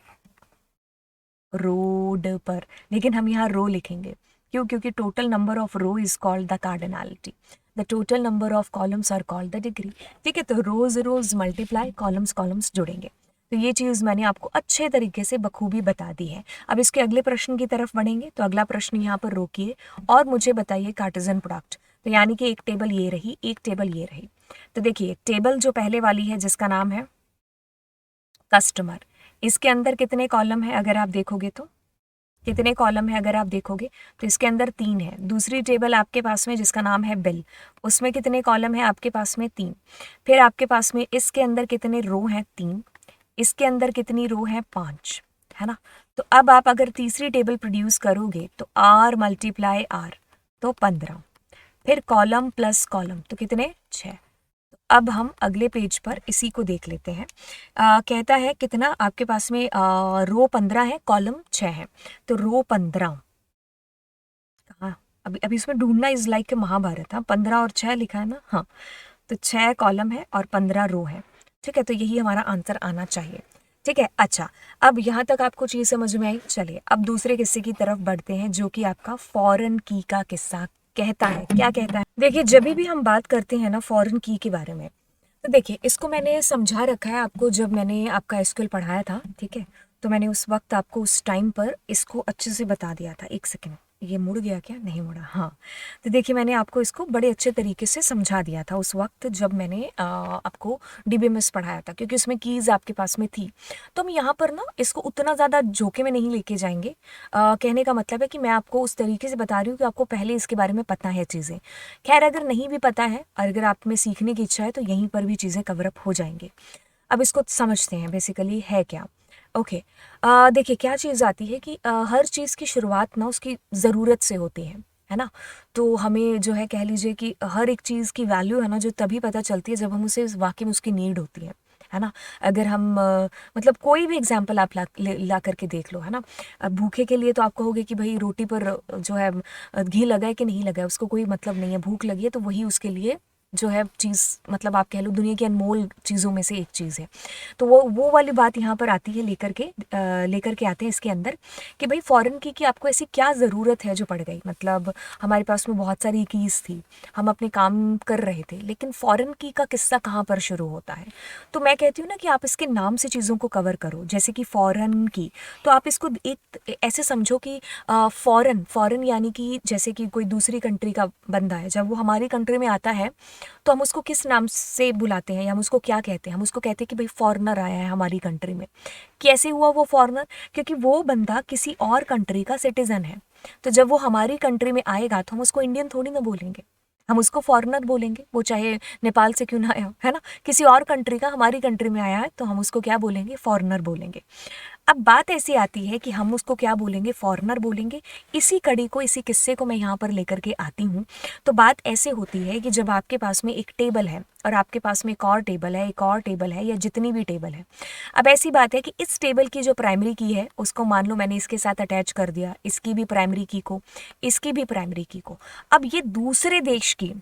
रोड पर, लेकिन हम यहाँ रो लिखेंगे क्यों, क्योंकि total number of row is called the cardinality, the total number of columns are called the degree. ठीक है, तो रोज मल्टीप्लाई, कॉलम्स जुड़ेंगे। तो ये चीज़ मैंने आपको अच्छे तरीके से बखूबी बता दी है। अब इसके अगले प्रश्न की तरफ बढ़ेंगे, तो अगला प्रश्न यहाँ पर रोकिए और मुझे बताइए कार्टेशियन प्रोडक्ट। तो यानी कि एक टेबल ये रही, एक टेबल ये रही। तो देखिए टेबल जो पहले वाली है जिसका नाम है कस्टमर, इसके अंदर कितने कॉलम है अगर आप देखोगे तो, कितने कॉलम है अगर आप देखोगे तो इसके अंदर 3 है। दूसरी टेबल आपके पास में जिसका नाम है बिल, उसमें कितने कॉलम है आपके पास में 3। फिर आपके पास में इसके अंदर कितने रो हैं 3, इसके अंदर कितनी रो है 5, है ना। तो अब आप अगर तीसरी टेबल प्रोड्यूस करोगे तो R मल्टीप्लाई R तो 15, फिर कॉलम प्लस कॉलम तो कितने 6। अब हम अगले पेज पर इसी को देख लेते हैं। कहता है कितना आपके पास में रो 15 है, कॉलम 6 है। तो रो 15 हाँ, अभी अभी इसमें ढूंढना इज लाइक महाभारत। हाँ, 15 और 6 लिखा है ना, हाँ, तो 6 कॉलम है और 15 रो है। ठीक है, तो यही हमारा आंसर आना चाहिए। ठीक है, अच्छा, अब यहाँ तक आपको चीज़ समझ में आई। चलिए अब दूसरे किस्से की तरफ बढ़ते हैं जो कि आपका फॉरेन की का किस्सा कहता है। क्या कहता है, देखिए जब भी हम बात करते हैं ना फॉरेन की के बारे में, तो देखिए इसको मैंने समझा रखा है आपको जब मैंने आपका एसक्यूएल पढ़ाया था। ठीक है, तो मैंने उस वक्त आपको उस टाइम पर इसको अच्छे से बता दिया था। एक सेकेंड, ये मुड़ गया क्या, नहीं मुड़ा, हाँ। तो देखिए मैंने आपको इसको बड़े अच्छे तरीके से समझा दिया था उस वक्त जब मैंने आपको डीबीएमएस पढ़ाया था, क्योंकि उसमें कीज़ आपके पास में थी। तो हम यहाँ पर ना इसको उतना ज़्यादा झोंके में नहीं लेके जाएंगे। कहने का मतलब है कि मैं आपको उस तरीके से बता रही हूँ कि आपको पहले इसके बारे में पता है चीज़ें। खैर अगर नहीं भी पता है और अगर आप में सीखने की इच्छा है तो यहीं पर भी चीज़ें कवरअप हो जाएंगे। अब इसको समझते हैं बेसिकली है क्या। ओके, देखिए क्या चीज़ आती है कि हर चीज़ की शुरुआत ना उसकी ज़रूरत से होती है ना। तो हमें जो है कह लीजिए कि हर एक चीज़ की वैल्यू है ना जो तभी पता चलती है जब हम उसे वाकई में उसकी नीड होती है ना। अगर हम मतलब कोई भी एग्जांपल आप ला करके देख लो, है ना। अब भूखे के लिए तो आप कहोगे कि भाई रोटी पर जो है घी लगा है कि नहीं लगा है, उसको कोई मतलब नहीं है, भूख लगी है तो वही उसके लिए जो है चीज़, मतलब आप कह लो दुनिया की अनमोल चीज़ों में से एक चीज़ है। तो वो वाली बात यहाँ पर आती है, लेकर के आते हैं इसके अंदर कि भाई फॉरेन की आपको ऐसी क्या ज़रूरत है जो पड़ गई। मतलब हमारे पास में बहुत सारी कीज़ थी, हम अपने काम कर रहे थे, लेकिन फॉरेन की का किस्सा कहाँ पर शुरू होता है। तो मैं कहती हूँ ना कि आप इसके नाम से चीज़ों को कवर करो, जैसे कि फॉरेन की, तो आप इसको एक ऐसे समझो कि फॉरेन यानी कि जैसे कि कोई दूसरी कंट्री का बंदा है, जब वो हमारी कंट्री में आता है तो हम उसको किस नाम से बुलाते हैं या हम उसको क्या कहते हैं, हम उसको कहते हैं कि भाई फॉरेनर आया है हमारी कंट्री में। कैसे हुआ वो फॉरेनर, क्योंकि वो बंदा किसी और कंट्री का सिटीजन है। तो जब वो हमारी कंट्री में आएगा तो हम उसको इंडियन थोड़ी ना बोलेंगे, हम उसको फॉरेनर बोलेंगे, वो चाहे नेपाल से क्यों ना आया हो, है ना। किसी और कंट्री का हमारी कंट्री में आया है तो हम उसको क्या बोलेंगे, फॉरेनर बोलेंगे। अब बात ऐसी आती है कि हम उसको क्या बोलेंगे, फॉरेनर बोलेंगे। इसी कड़ी को, इसी किस्से को मैं यहाँ पर लेकर के आती हूँ। तो बात ऐसे होती है कि जब आपके पास में एक टेबल है और आपके पास में एक और टेबल है, एक और टेबल है, या जितनी भी टेबल है, अब ऐसी बात है कि इस टेबल की जो प्राइमरी की है उसको मान लो मैंने इसके साथ अटैच कर दिया, इसकी भी प्राइमरी की को, इसकी भी प्राइमरी की को। अब ये दूसरे देश की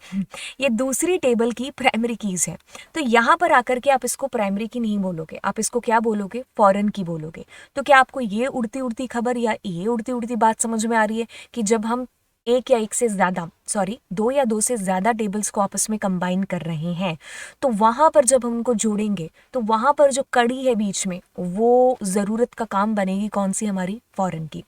ये दूसरी टेबल की प्राइमरी कीज है। तो यहाँ पर आकर के आप इसको प्राइमरी की नहीं बोलोगे, आप इसको क्या बोलोगे, फॉरेन की बोलोगे। तो क्या आपको ये उड़ती उड़ती खबर या ये उड़ती उड़ती बात समझ में आ रही है कि जब हम एक या एक से ज़्यादा, सॉरी, दो या दो से ज़्यादा टेबल्स को आपस में कंबाइन कर रहे हैं, तो वहाँ पर जब हम उनको जोड़ेंगे तो वहाँ पर जो कड़ी है बीच में, वो ज़रूरत का काम बनेगी कौन सी, हमारी फॉरेन की।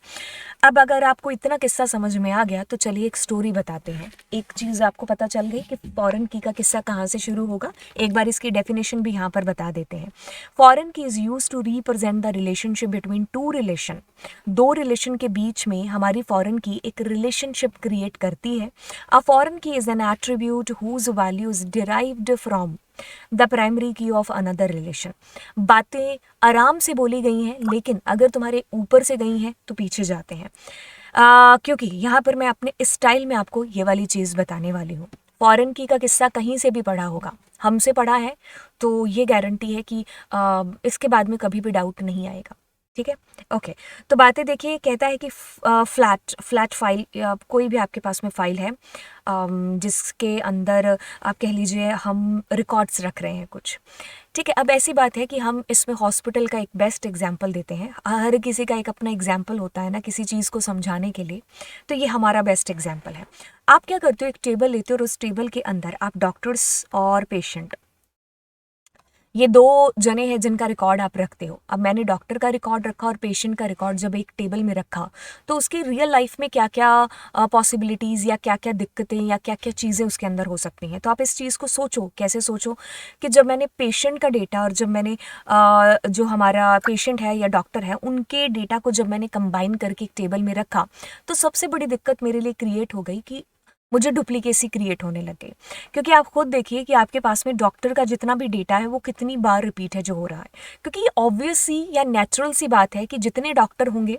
अब अगर आपको इतना किस्सा समझ में आ गया तो चलिए एक स्टोरी बताते हैं। एक चीज़ आपको पता चल गई कि फॉरेन की का किस्सा कहाँ से शुरू होगा। एक बार इसकी डेफिनेशन भी यहाँ पर बता देते हैं। Foreign key is use to represent the relationship between two relation. दो रिलेशन के बीच में हमारी फॉरेन की एक रिलेशनशिप क्रिएट करती है। A foreign key is an attribute whose value is derived from the primary key of another relation. बातें आराम से बोली गई हैं, लेकिन अगर तुम्हारे ऊपर से गई हैं तो पीछे जाते हैं। क्योंकि यहाँ पर मैं अपने स्टाइल में आपको ये वाली चीज़ बताने वाली हूँ। फॉरेन की का किस्सा कहीं से भी पढ़ा होगा, हमसे पढ़ा है, तो ये गारंटी है कि इसके बाद में कभी भी डाउट नहीं आएगा। ठीक है, ओके। तो बातें देखिए, कहता है कि फ्लैट फाइल या कोई भी आपके पास में फाइल है जिसके अंदर आप कह लीजिए हम रिकॉर्ड्स रख रहे हैं कुछ। ठीक है, अब ऐसी बात है कि हम इसमें हॉस्पिटल का एक बेस्ट एग्जाम्पल देते हैं। हर किसी का एक अपना एग्जाम्पल होता है ना किसी चीज़ को समझाने के लिए, तो ये हमारा बेस्ट एग्जाम्पल है। आप क्या करते हो, एक टेबल लेते हो और उस टेबल के अंदर आप डॉक्टर्स और पेशेंट, ये दो जने हैं जिनका रिकॉर्ड आप रखते हो। अब मैंने डॉक्टर का रिकॉर्ड रखा और पेशेंट का रिकॉर्ड जब एक टेबल में रखा, तो उसकी रियल लाइफ में क्या क्या पॉसिबिलिटीज़ या क्या क्या दिक्कतें या क्या क्या चीज़ें उसके अंदर हो सकती हैं। तो आप इस चीज़ को सोचो, कैसे सोचो कि जब मैंने पेशेंट का डेटा और जब मैंने जो हमारा पेशेंट है या डॉक्टर है उनके डेटा को जब मैंने कंबाइन करके एक टेबल में रखा, तो सबसे बड़ी दिक्कत मेरे लिए क्रिएट हो गई कि मुझे डुप्लीकेसी क्रिएट होने लगे। क्योंकि आप खुद देखिए कि आपके पास में डॉक्टर का जितना भी डेटा है वो कितनी बार रिपीट है जो हो रहा है। क्योंकि ये ऑब्वियस सी या नेचुरल सी बात है कि जितने डॉक्टर होंगे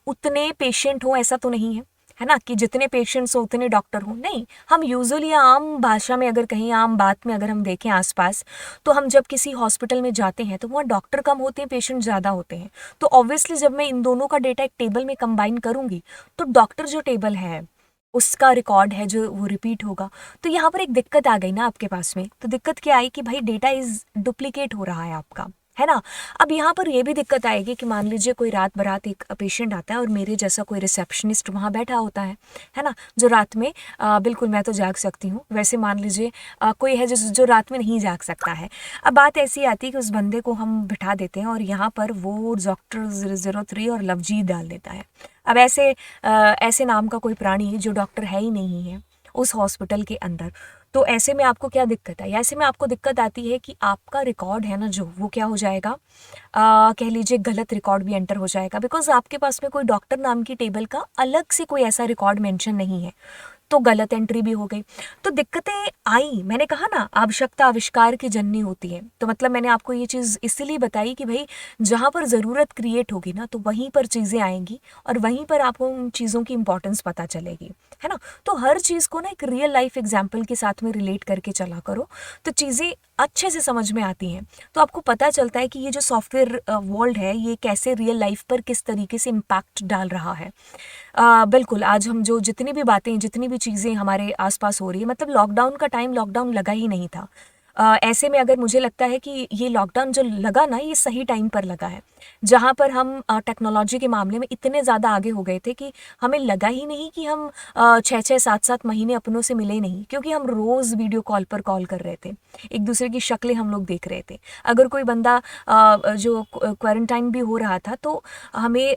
उतने पेशेंट हो, ऐसा तो नहीं है ना कि जितने पेशेंट्स हो उतने डॉक्टर हो। नहीं, हम यूजुअली आम भाषा में अगर कहीं आम बात में अगर हम देखें आसपास, तो हम जब किसी हॉस्पिटल में जाते हैं तो वहाँ डॉक्टर कम होते हैं, पेशेंट ज़्यादा होते हैं। तो ऑब्वियसली जब मैं इन दोनों का डेटा एक टेबल में कंबाइन करूँगी तो डॉक्टर जो टेबल है उसका रिकॉर्ड है जो वो रिपीट होगा। तो यहाँ पर एक दिक्कत आ गई ना आपके पास में। तो दिक्कत क्या आई कि भाई डेटा इज डुप्लीकेट हो रहा है आपका, है ना। अब यहाँ पर ये भी दिक्कत आएगी कि मान लीजिए कोई रात बरात एक पेशेंट आता है और मेरे जैसा कोई रिसेप्शनिस्ट वहाँ बैठा होता है ना, जो रात में बिल्कुल मैं तो जाग सकती हूँ, वैसे मान लीजिए कोई है जो रात में नहीं जाग सकता है। अब बात ऐसी आती है कि उस बंदे को हम बिठा देते हैं और यहाँ पर वो डॉक्टर 003 और लवजीत डाल देता है। अब ऐसे नाम का कोई प्राणी जो डॉक्टर है ही नहीं है उस हॉस्पिटल के अंदर, तो ऐसे में आपको क्या दिक्कत है? ऐसे में आपको दिक्कत आती है कि आपका रिकॉर्ड है ना जो वो क्या हो जाएगा, कह लीजिए गलत रिकॉर्ड भी एंटर हो जाएगा। बिकॉज आपके पास में कोई डॉक्टर नाम की टेबल का अलग से कोई ऐसा रिकॉर्ड मेंशन नहीं है, तो गलत एंट्री भी हो गई। तो दिक्कतें आई, मैंने कहा ना आवश्यकता आविष्कार की जननी होती है। तो मतलब मैंने आपको ये चीज़ इसलिए बताई कि भाई जहाँ पर ज़रूरत क्रिएट होगी ना तो वहीं पर चीज़ें आएंगी और वहीं पर आपको उन चीज़ों की इंपॉर्टेंस पता चलेगी, है ना। तो हर चीज़ को ना एक रियल लाइफ एग्जाम्पल के साथ में रिलेट करके चला करो, तो चीज़ें अच्छे से समझ में आती हैं। तो आपको पता चलता है कि ये जो सॉफ्टवेयर वर्ल्ड है ये कैसे रियल लाइफ पर किस तरीके से इम्पैक्ट डाल रहा है। बिल्कुल, आज हम जो जितनी भी बातें, जितनी भी चीज़ें हमारे आस-पास हो रही है, मतलब लॉकडाउन का टाइम लॉकडाउन लगा ही नहीं था। ऐसे में अगर मुझे लगता है कि ये लॉकडाउन जो लगा ना, ये सही टाइम पर लगा है। जहाँ पर हम टेक्नोलॉजी के मामले में इतने ज़्यादा आगे हो गए थे कि हमें लगा ही नहीं कि हम 6-6, 7-7 महीने अपनों से मिले नहीं, क्योंकि हम रोज़ वीडियो कॉल पर कॉल कर रहे थे। एक-दूसरे की शक्लें हम लोग देख रहे थे। अगर कोई बंदा जो क्वारंटाइन भी हो रहा था तो हमें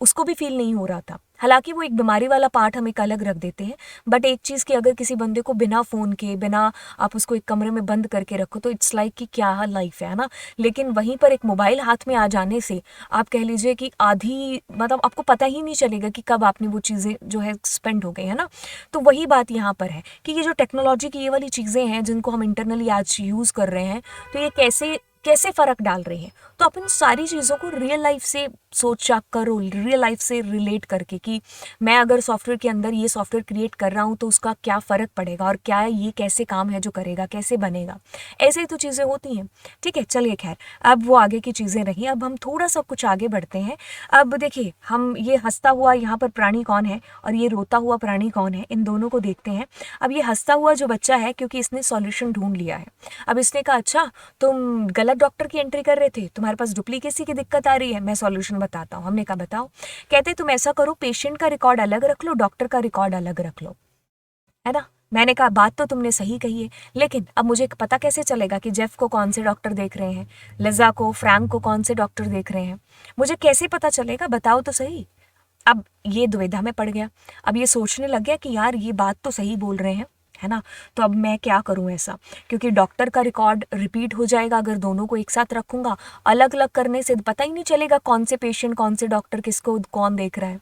उसको भी फ़ील नहीं हो रहा था। हालाँकि वो एक बीमारी वाला पार्ट हम एक अलग रख देते हैं, बट एक चीज़ कि अगर किसी बंदे को बिना फ़ोन के, बिना आप उसको एक कमरे में बंद करके रखो तो इट्स लाइक कि क्या लाइफ़ है ना? लेकिन वहीं पर एक मोबाइल हाथ में आ जाने से आप कह लीजिए कि आधी मतलब आपको पता ही नहीं चलेगा कि कब आपने वो चीज़ें जो है स्पेंड हो गई, है ना? तो वही बात यहाँ पर है कि ये जो टेक्नोलॉजी की ये वाली चीज़ें हैं जिनको हम इंटरनली आज यूज़ कर रहे हैं, तो ये कैसे कैसे फ़र्क डाल रही हैं। तो अपन सारी चीज़ों को रियल लाइफ से सोचा करो, रियल लाइफ से रिलेट करके कि मैं अगर सॉफ्टवेयर के अंदर ये सॉफ्टवेयर क्रिएट कर रहा हूँ तो उसका क्या फ़र्क पड़ेगा और क्या ये कैसे काम है जो करेगा, कैसे बनेगा। ऐसे ही तो चीज़ें होती हैं। ठीक है, चलिए खैर, अब वो आगे की चीज़ें रही, अब हम थोड़ा सा कुछ आगे बढ़ते हैं। अब देखिए, हम ये हंसता हुआ यहाँ पर प्राणी कौन है और ये रोता हुआ प्राणी कौन है, इन दोनों को देखते हैं। अब ये हंसता हुआ जो बच्चा है, क्योंकि इसने सॉल्यूशन ढूंढ लिया है, अब इसने कहा अच्छा तुम गलत डॉक्टर की एंट्री कर रहे थे, तुम्हारे पास डुप्लीकेसी की दिक्कत आ रही है, मैं सॉल्यूशन बताता हूँ। हमने कहा बताओ। कहते तुम ऐसा करो, पेशेंट का रिकॉर्ड अलग रख लो, डॉक्टर का रिकॉर्ड अलग रख लो, है ना। मैंने कहा बात तो तुमने सही कही है, लेकिन अब मुझे पता कैसे चलेगा कि जेफ को कौन से डॉक्टर देख रहे हैं, लिजा को, फ्रैंक को कौन से डॉक्टर देख रहे हैं, मुझे कैसे पता चलेगा, बताओ तो सही। अब ये दुविधा में पड़ गया। अब ये सोचने लग गया कि यार ये बात तो सही बोल रहे हैं, है ना, तो अब मैं क्या करूं ऐसा, क्योंकि डॉक्टर का रिकॉर्ड रिपीट हो जाएगा अगर दोनों को एक साथ रखूंगा। अलग अलग करने से पता ही नहीं चलेगा कौन से पेशेंट, कौन से डॉक्टर किसको कौन देख रहा है।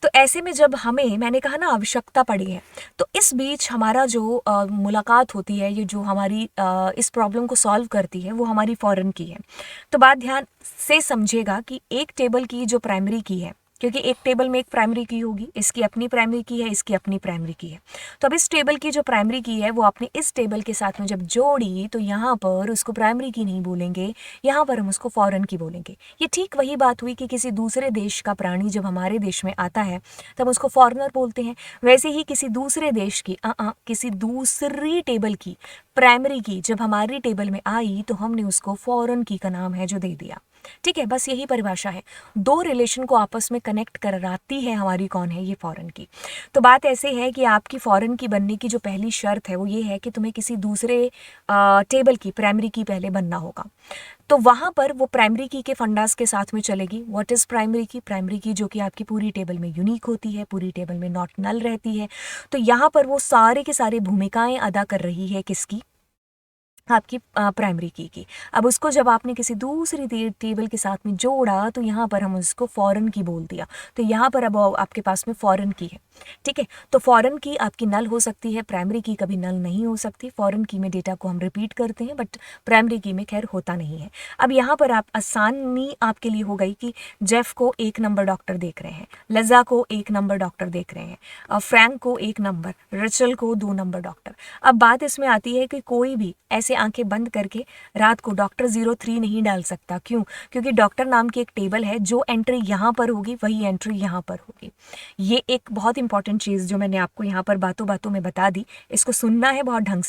तो ऐसे में जब हमें, मैंने कहा ना, आवश्यकता पड़ी है, तो इस बीच हमारा जो मुलाकात होती है, ये जो हमारी इस प्रॉब्लम को सॉल्व करती है, वो हमारी फॉरेन की है। तो बात ध्यान से समझेगा कि एक टेबल की जो प्राइमरी की है, क्योंकि एक टेबल में एक प्राइमरी की होगी, इसकी अपनी प्राइमरी की है, इसकी अपनी प्राइमरी की है, तो अब इस टेबल की जो प्राइमरी की है वो आपने इस टेबल के साथ में जब जोड़ी, तो यहाँ पर उसको प्राइमरी की नहीं बोलेंगे, यहाँ पर हम उसको फॉरेन की बोलेंगे। ये ठीक वही बात हुई कि किसी दूसरे देश का प्राणी जब हमारे देश में आता है तब उसको फॉरेनर बोलते हैं, वैसे ही किसी दूसरे देश की किसी दूसरी टेबल की प्राइमरी की जब हमारी टेबल में आई तो हमने उसको फॉरेन की का नाम है जो दे दिया। ठीक है, बस यही परिभाषा है, दो रिलेशन को आपस में कनेक्ट कराती है हमारी कौन है, ये फॉरेन की। तो बात ऐसे है कि आपकी फॉरेन की बनने की जो पहली शर्त है वो ये है कि तुम्हें किसी दूसरे टेबल की प्राइमरी की पहले बनना होगा। तो वहाँ पर वो प्राइमरी की के फंडास के साथ में चलेगी। व्हाट इज़ प्राइमरी की? प्राइमरी की जो कि आपकी पूरी टेबल में यूनिक होती है, पूरी टेबल में नॉट नल रहती है। तो यहाँ पर वो सारे के सारे भूमिकाएं अदा कर रही है, किसकी? आपकी प्राइमरी की। अब उसको जब आपने किसी दूसरी टेबल के साथ में जोड़ा तो यहाँ पर हम उसको फॉरेन की बोल दिया। तो यहाँ पर अब आपके पास में फॉरेन की है। ठीक है, तो फॉरेन की आपकी नल हो सकती है, प्राइमरी की कभी नल नहीं हो सकती। फॉरेन की में डेटा को हम रिपीट करते हैं, बट प्राइमरी की में खैर होता नहीं है। अब यहाँ पर आप आसानी आपके लिए हो गई कि जेफ को 1 नंबर डॉक्टर देख रहे हैं, लिजा को 1 नंबर डॉक्टर देख रहे हैं, फ्रैंक को 1 नंबर, रिचल को 2 नंबर डॉक्टर। अब बात इसमें आती है कि कोई भी ऐसे आंखें बंद करके रात को डॉक्टर 03 नहीं डाल सकता। क्यों? क्योंकि डॉक्टर नाम की एक टेबल है, जो एंट्री यहाँ पर होगी वही एंट्री यहाँ पर होगी। ये एक बहुत इंपॉर्टेंट चीज़ जो मैंने आपको यहाँ पर बातों बातों में बता दी, इसको सुनना है बहुत ढंग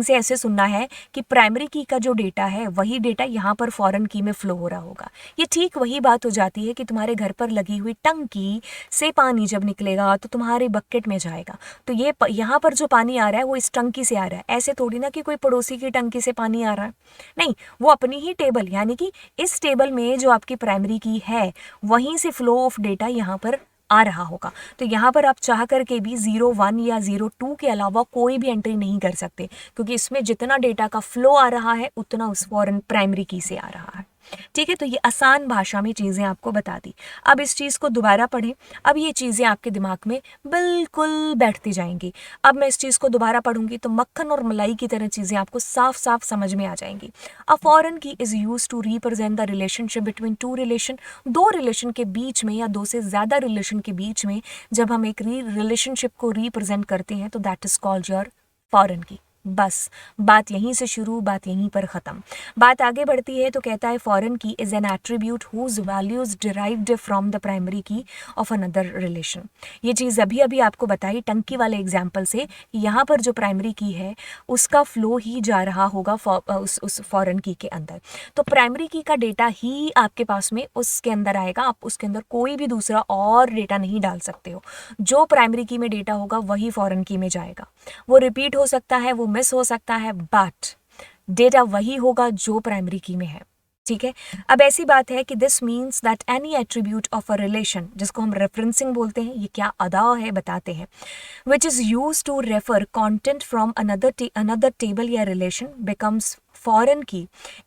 से ऐसे सुनना है कि प्राइमरी की का जो डेटा है वही डेटा यहाँ पर फॉरेन की में फ्लो हो रहा होगा। ये ठीक वही बात हो जाती है कि तुम्हारे घर पर लगी हुई टंकी से पानी जब निकलेगा तो तुम्हारे बकेट में जाएगा। तो ये यहाँ पर जो पानी आ रहा है वो इस टंकी से आ रहा है। ऐसे थोड़ी ना कि कोई पड़ोसी की टंकी से पानी आ रहा है, नहीं, वो अपनी ही टेबल, यानी कि इस टेबल में जो आपकी प्राइमरी की है वहीं से फ्लो ऑफ डेटा यहाँ पर आ रहा होगा। तो यहाँ पर आप चाह करके भी 01 या 02 के अलावा कोई भी एंट्री नहीं कर सकते, क्योंकि इसमें जितना डेटा का फ्लो आ रहा है उतना उस फॉरेन प्राइमरी की से आ रहा है। ठीक है, तो ये आसान भाषा में चीज़ें आपको बता दी। अब इस चीज़ को दोबारा पढ़ें, अब ये चीज़ें आपके दिमाग में बिल्कुल बैठती जाएंगी। अब मैं इस चीज़ को दोबारा पढ़ूंगी तो मक्खन और मलाई की तरह चीज़ें आपको साफ साफ समझ में आ जाएंगी। A foreign key is use to represent the relationship between two relation, दो रिलेशन के बीच में या दो से ज़्यादा रिलेशन के बीच में जब हम एक रिलेशनशिप को रिप्रेजेंट करते हैं तो that is called your foreign की। बस बात यहीं से शुरू, बात यहीं पर ख़त्म। बात आगे बढ़ती है तो कहता है foreign key is an attribute whose values derived from the primary key of another relation. ये चीज़ अभी अभी आपको बताई टंकी वाले एग्जाम्पल से कि यहाँ पर जो प्राइमरी की है उसका फ्लो ही जा रहा होगा उस फॉरेन की के अंदर। तो प्राइमरी की का डेटा ही आपके पास में उसके अंदर आएगा, आप उसके अंदर कोई भी दूसरा और डेटा नहीं डाल सकते हो। जो प्राइमरी की में डेटा होगा वही फॉरेन की में जाएगा। वो रिपीट हो सकता है, वो मिस हो सकता है, बट डेटा वही होगा जो प्राइमरी की में है। ठीक है, अब ऐसी बात है कि this means that any attribute of a relation, जिसको हम रेफरेंसिंग बोलते हैं, ये क्या अदा है बताते हैं, which is use to refer content from another table या relation becomes foreign key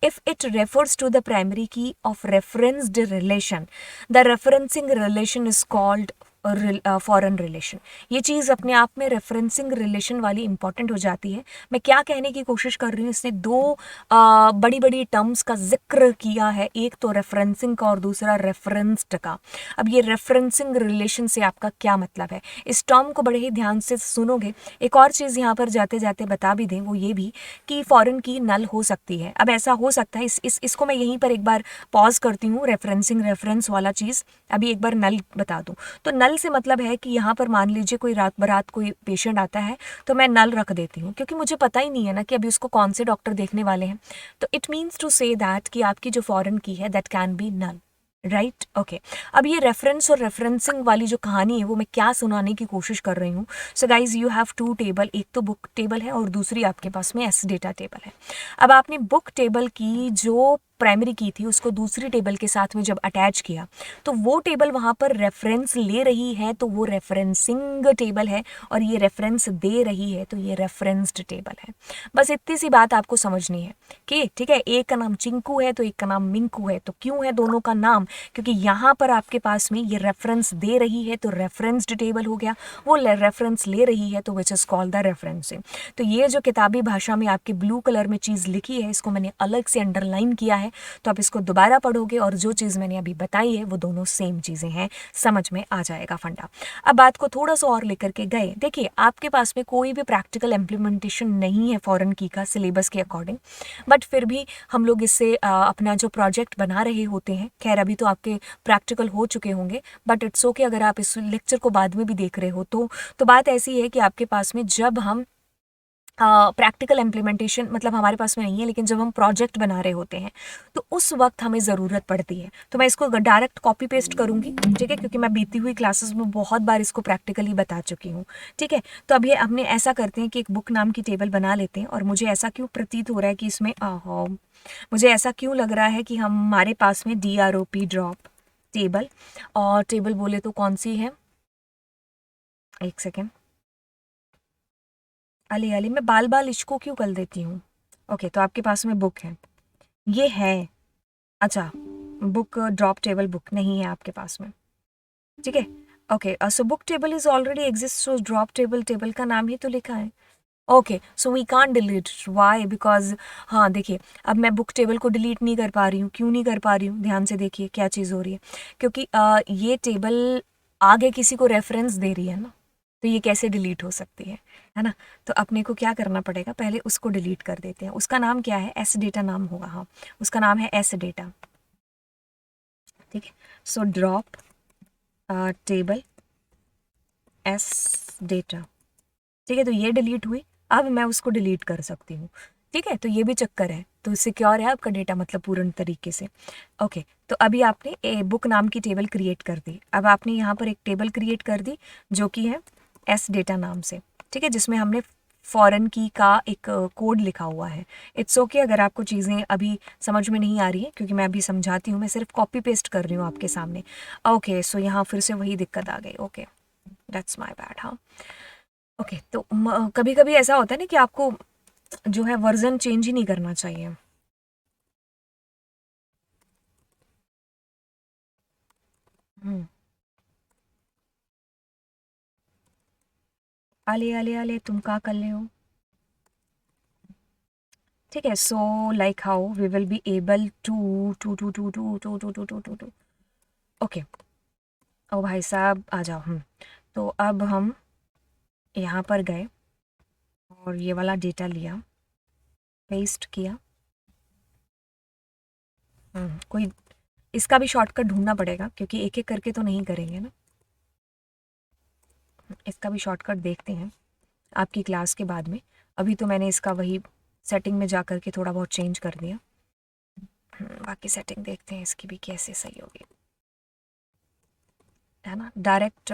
if it refers to the primary key of referenced relation. The referencing relation is called और फॉरेन रिलेशन, ये चीज़ अपने आप में रेफरेंसिंग रिलेशन वाली इंपॉर्टेंट हो जाती है। मैं क्या कहने की कोशिश कर रही हूँ, इसने दो बड़ी बड़ी टर्म्स का जिक्र किया है, एक तो रेफरेंसिंग का और दूसरा रेफरेंस्ड का। अब ये रेफरेंसिंग रिलेशन से आपका क्या मतलब है, इस टर्म को बड़े ही ध्यान से सुनोगे। एक और चीज़ यहाँ पर जाते जाते बता भी दें, वो ये भी कि फॉरेन की नल हो सकती है। अब ऐसा हो सकता है, इसको मैं यहीं पर एक बार पॉज करती हूँ, रेफरेंस वाला चीज़ अभी एक बार नल बता दूँ। तो नल से मतलब है कि यहाँ पर मान लीजिए कोई रात बरात कोई पेशेंट आता है, तो मैं नल रख देती हूँ, क्योंकि मुझे पता ही नहीं है ना कि अभी उसको कौन से डॉक्टर देखने वाले हैं। तो it means to say that कि आपकी जो फॉरेन की है that can be null, right, okay. अब ये रेफरेंस और रेफरेंसिंग वाली जो कहानी है वो मैं क्या सुनाने की कोशिश कर रही हूँ। So guys you have two table, एक तो बुक टेबल है और दूसरी आपके पास में एस डेटा टेबल है। अब आपने बुक टेबल की जो प्राइमरी की थी उसको दूसरी टेबल के साथ में जब अटैच किया, तो वो टेबल वहाँ पर रेफरेंस ले रही है, तो वो रेफरेंसिंग टेबल है, और ये रेफरेंस दे रही है, तो ये रेफरेंस्ड टेबल है। बस इतनी सी बात आपको समझनी है कि ठीक है, एक का नाम चिंकू है तो एक का नाम मिंकू है। तो क्यों है दोनों का नाम, क्योंकि यहाँ पर आपके पास में ये रेफरेंस दे रही है तो रेफरेंस्ड टेबल हो गया, वो रेफरेंस ले रही है तो which is called the referencing. तो ये जो किताबी भाषा में आपके ब्लू कलर में चीज़ लिखी है, इसको मैंने अलग से अंडरलाइन किया है, तो आप इसको दोबारा पढ़ोगे और जो चीज़ मैंने अभी बताई है वो दोनों सेम चीज़ें हैं, समझ में आ जाएगा फंडा। अब बात को थोड़ा सा और लेकर के गए, देखिए आपके पास में कोई भी प्रैक्टिकल इम्प्लीमेंटेशन नहीं है फॉरेन की का सिलेबस के अकॉर्डिंग, बट फिर भी हम लोग इससे अपना जो प्रोजेक्ट बना रहे होते हैं। खैर अभी तो आपके प्रैक्टिकल हो चुके होंगे, बट इट्स ओके अगर आप इस लेक्चर को बाद में भी देख रहे हो तो बात ऐसी है कि आपके पास में जब हम प्रैक्टिकल इम्प्लीमेंटेशन मतलब हमारे पास में नहीं है, लेकिन जब हम प्रोजेक्ट बना रहे होते हैं तो उस वक्त हमें ज़रूरत पड़ती है। तो मैं इसको डायरेक्ट कॉपी पेस्ट करूँगी, ठीक है, क्योंकि मैं बीती हुई क्लासेस में बहुत बार इसको प्रैक्टिकली बता चुकी हूँ, ठीक है। तो अभी हमने ऐसा करते हैं कि एक बुक नाम की टेबल बना लेते हैं, और मुझे ऐसा क्यों प्रतीत हो रहा है कि इसमें मुझे ऐसा क्यों लग रहा है कि हमारे पास में DROP ड्रॉप टेबल, और टेबल बोले तो कौन सी है, एक सेकेंड, अली अली मैं बाल बाल इश्को क्यों कर देती हूँ। ओके, तो आपके पास में बुक है, ये है, अच्छा, बुक ड्रॉप टेबल बुक नहीं है आपके पास में, ठीक है। Okay, so book table is already exist, so drop table table का नाम ही तो लिखा है। Okay, so we can't delete, why, because हाँ देखिए, अब मैं बुक टेबल को डिलीट नहीं कर पा रही हूँ। क्यों नहीं कर पा रही हूँ, ध्यान से देखिए क्या चीज़ हो रही है, क्योंकि ये टेबल आगे किसी को रेफरेंस दे रही है ना, तो ये कैसे डिलीट हो सकती है ना। तो अपने को क्या करना पड़ेगा, पहले उसको डिलीट कर देते हैं। उसका नाम क्या है, एस डेटा नाम होगा, हाँ उसका नाम है एस डेटा, ठीक है। सो ड्रॉप टेबल एस डेटा, ठीक है, तो ये डिलीट हुई। अब मैं उसको डिलीट कर सकती हूँ, ठीक है, तो ये भी चक्कर है, तो सिक्योर है आपका डेटा, मतलब पूर्ण तरीके से। ओके, तो अभी आपने ए बुक नाम की टेबल क्रिएट कर दी। अब आपने यहाँ पर एक टेबल क्रिएट कर दी जो कि है एस डेटा नाम से, ठीक है, जिसमें हमने फॉरेन की का एक कोड लिखा हुआ है। इट्स ओके अगर आपको चीज़ें अभी समझ में नहीं आ रही है, क्योंकि मैं अभी समझाती हूँ, मैं सिर्फ कॉपी पेस्ट कर रही हूँ आपके सामने। ओके, सो यहाँ फिर से वही दिक्कत आ गई। ओके, दैट्स माय बैड, हाँ। ओके, तो कभी कभी ऐसा होता है ना कि आपको जो है वर्जन चेंज ही नहीं करना चाहिए। हम्म, आले आले आले तुम का कर ले हो, ठीक है। So like how we will be able to to to to to to to to to to to to, okay भाई साहब आ जाओ। तो अब हम यहाँ पर गए और ये वाला डेटा लिया, पेस्ट किया। कोई इसका भी शॉर्टकट ढूंढना पड़ेगा, क्योंकि एक एक करके तो नहीं करेंगे ना। इसका भी शॉर्टकट देखते हैं आपकी क्लास के बाद में। अभी तो मैंने इसका वही सेटिंग में जा कर के थोड़ा बहुत चेंज कर दिया। बाकी सेटिंग देखते हैं इसकी भी कैसे सही होगी, है ना। डायरेक्ट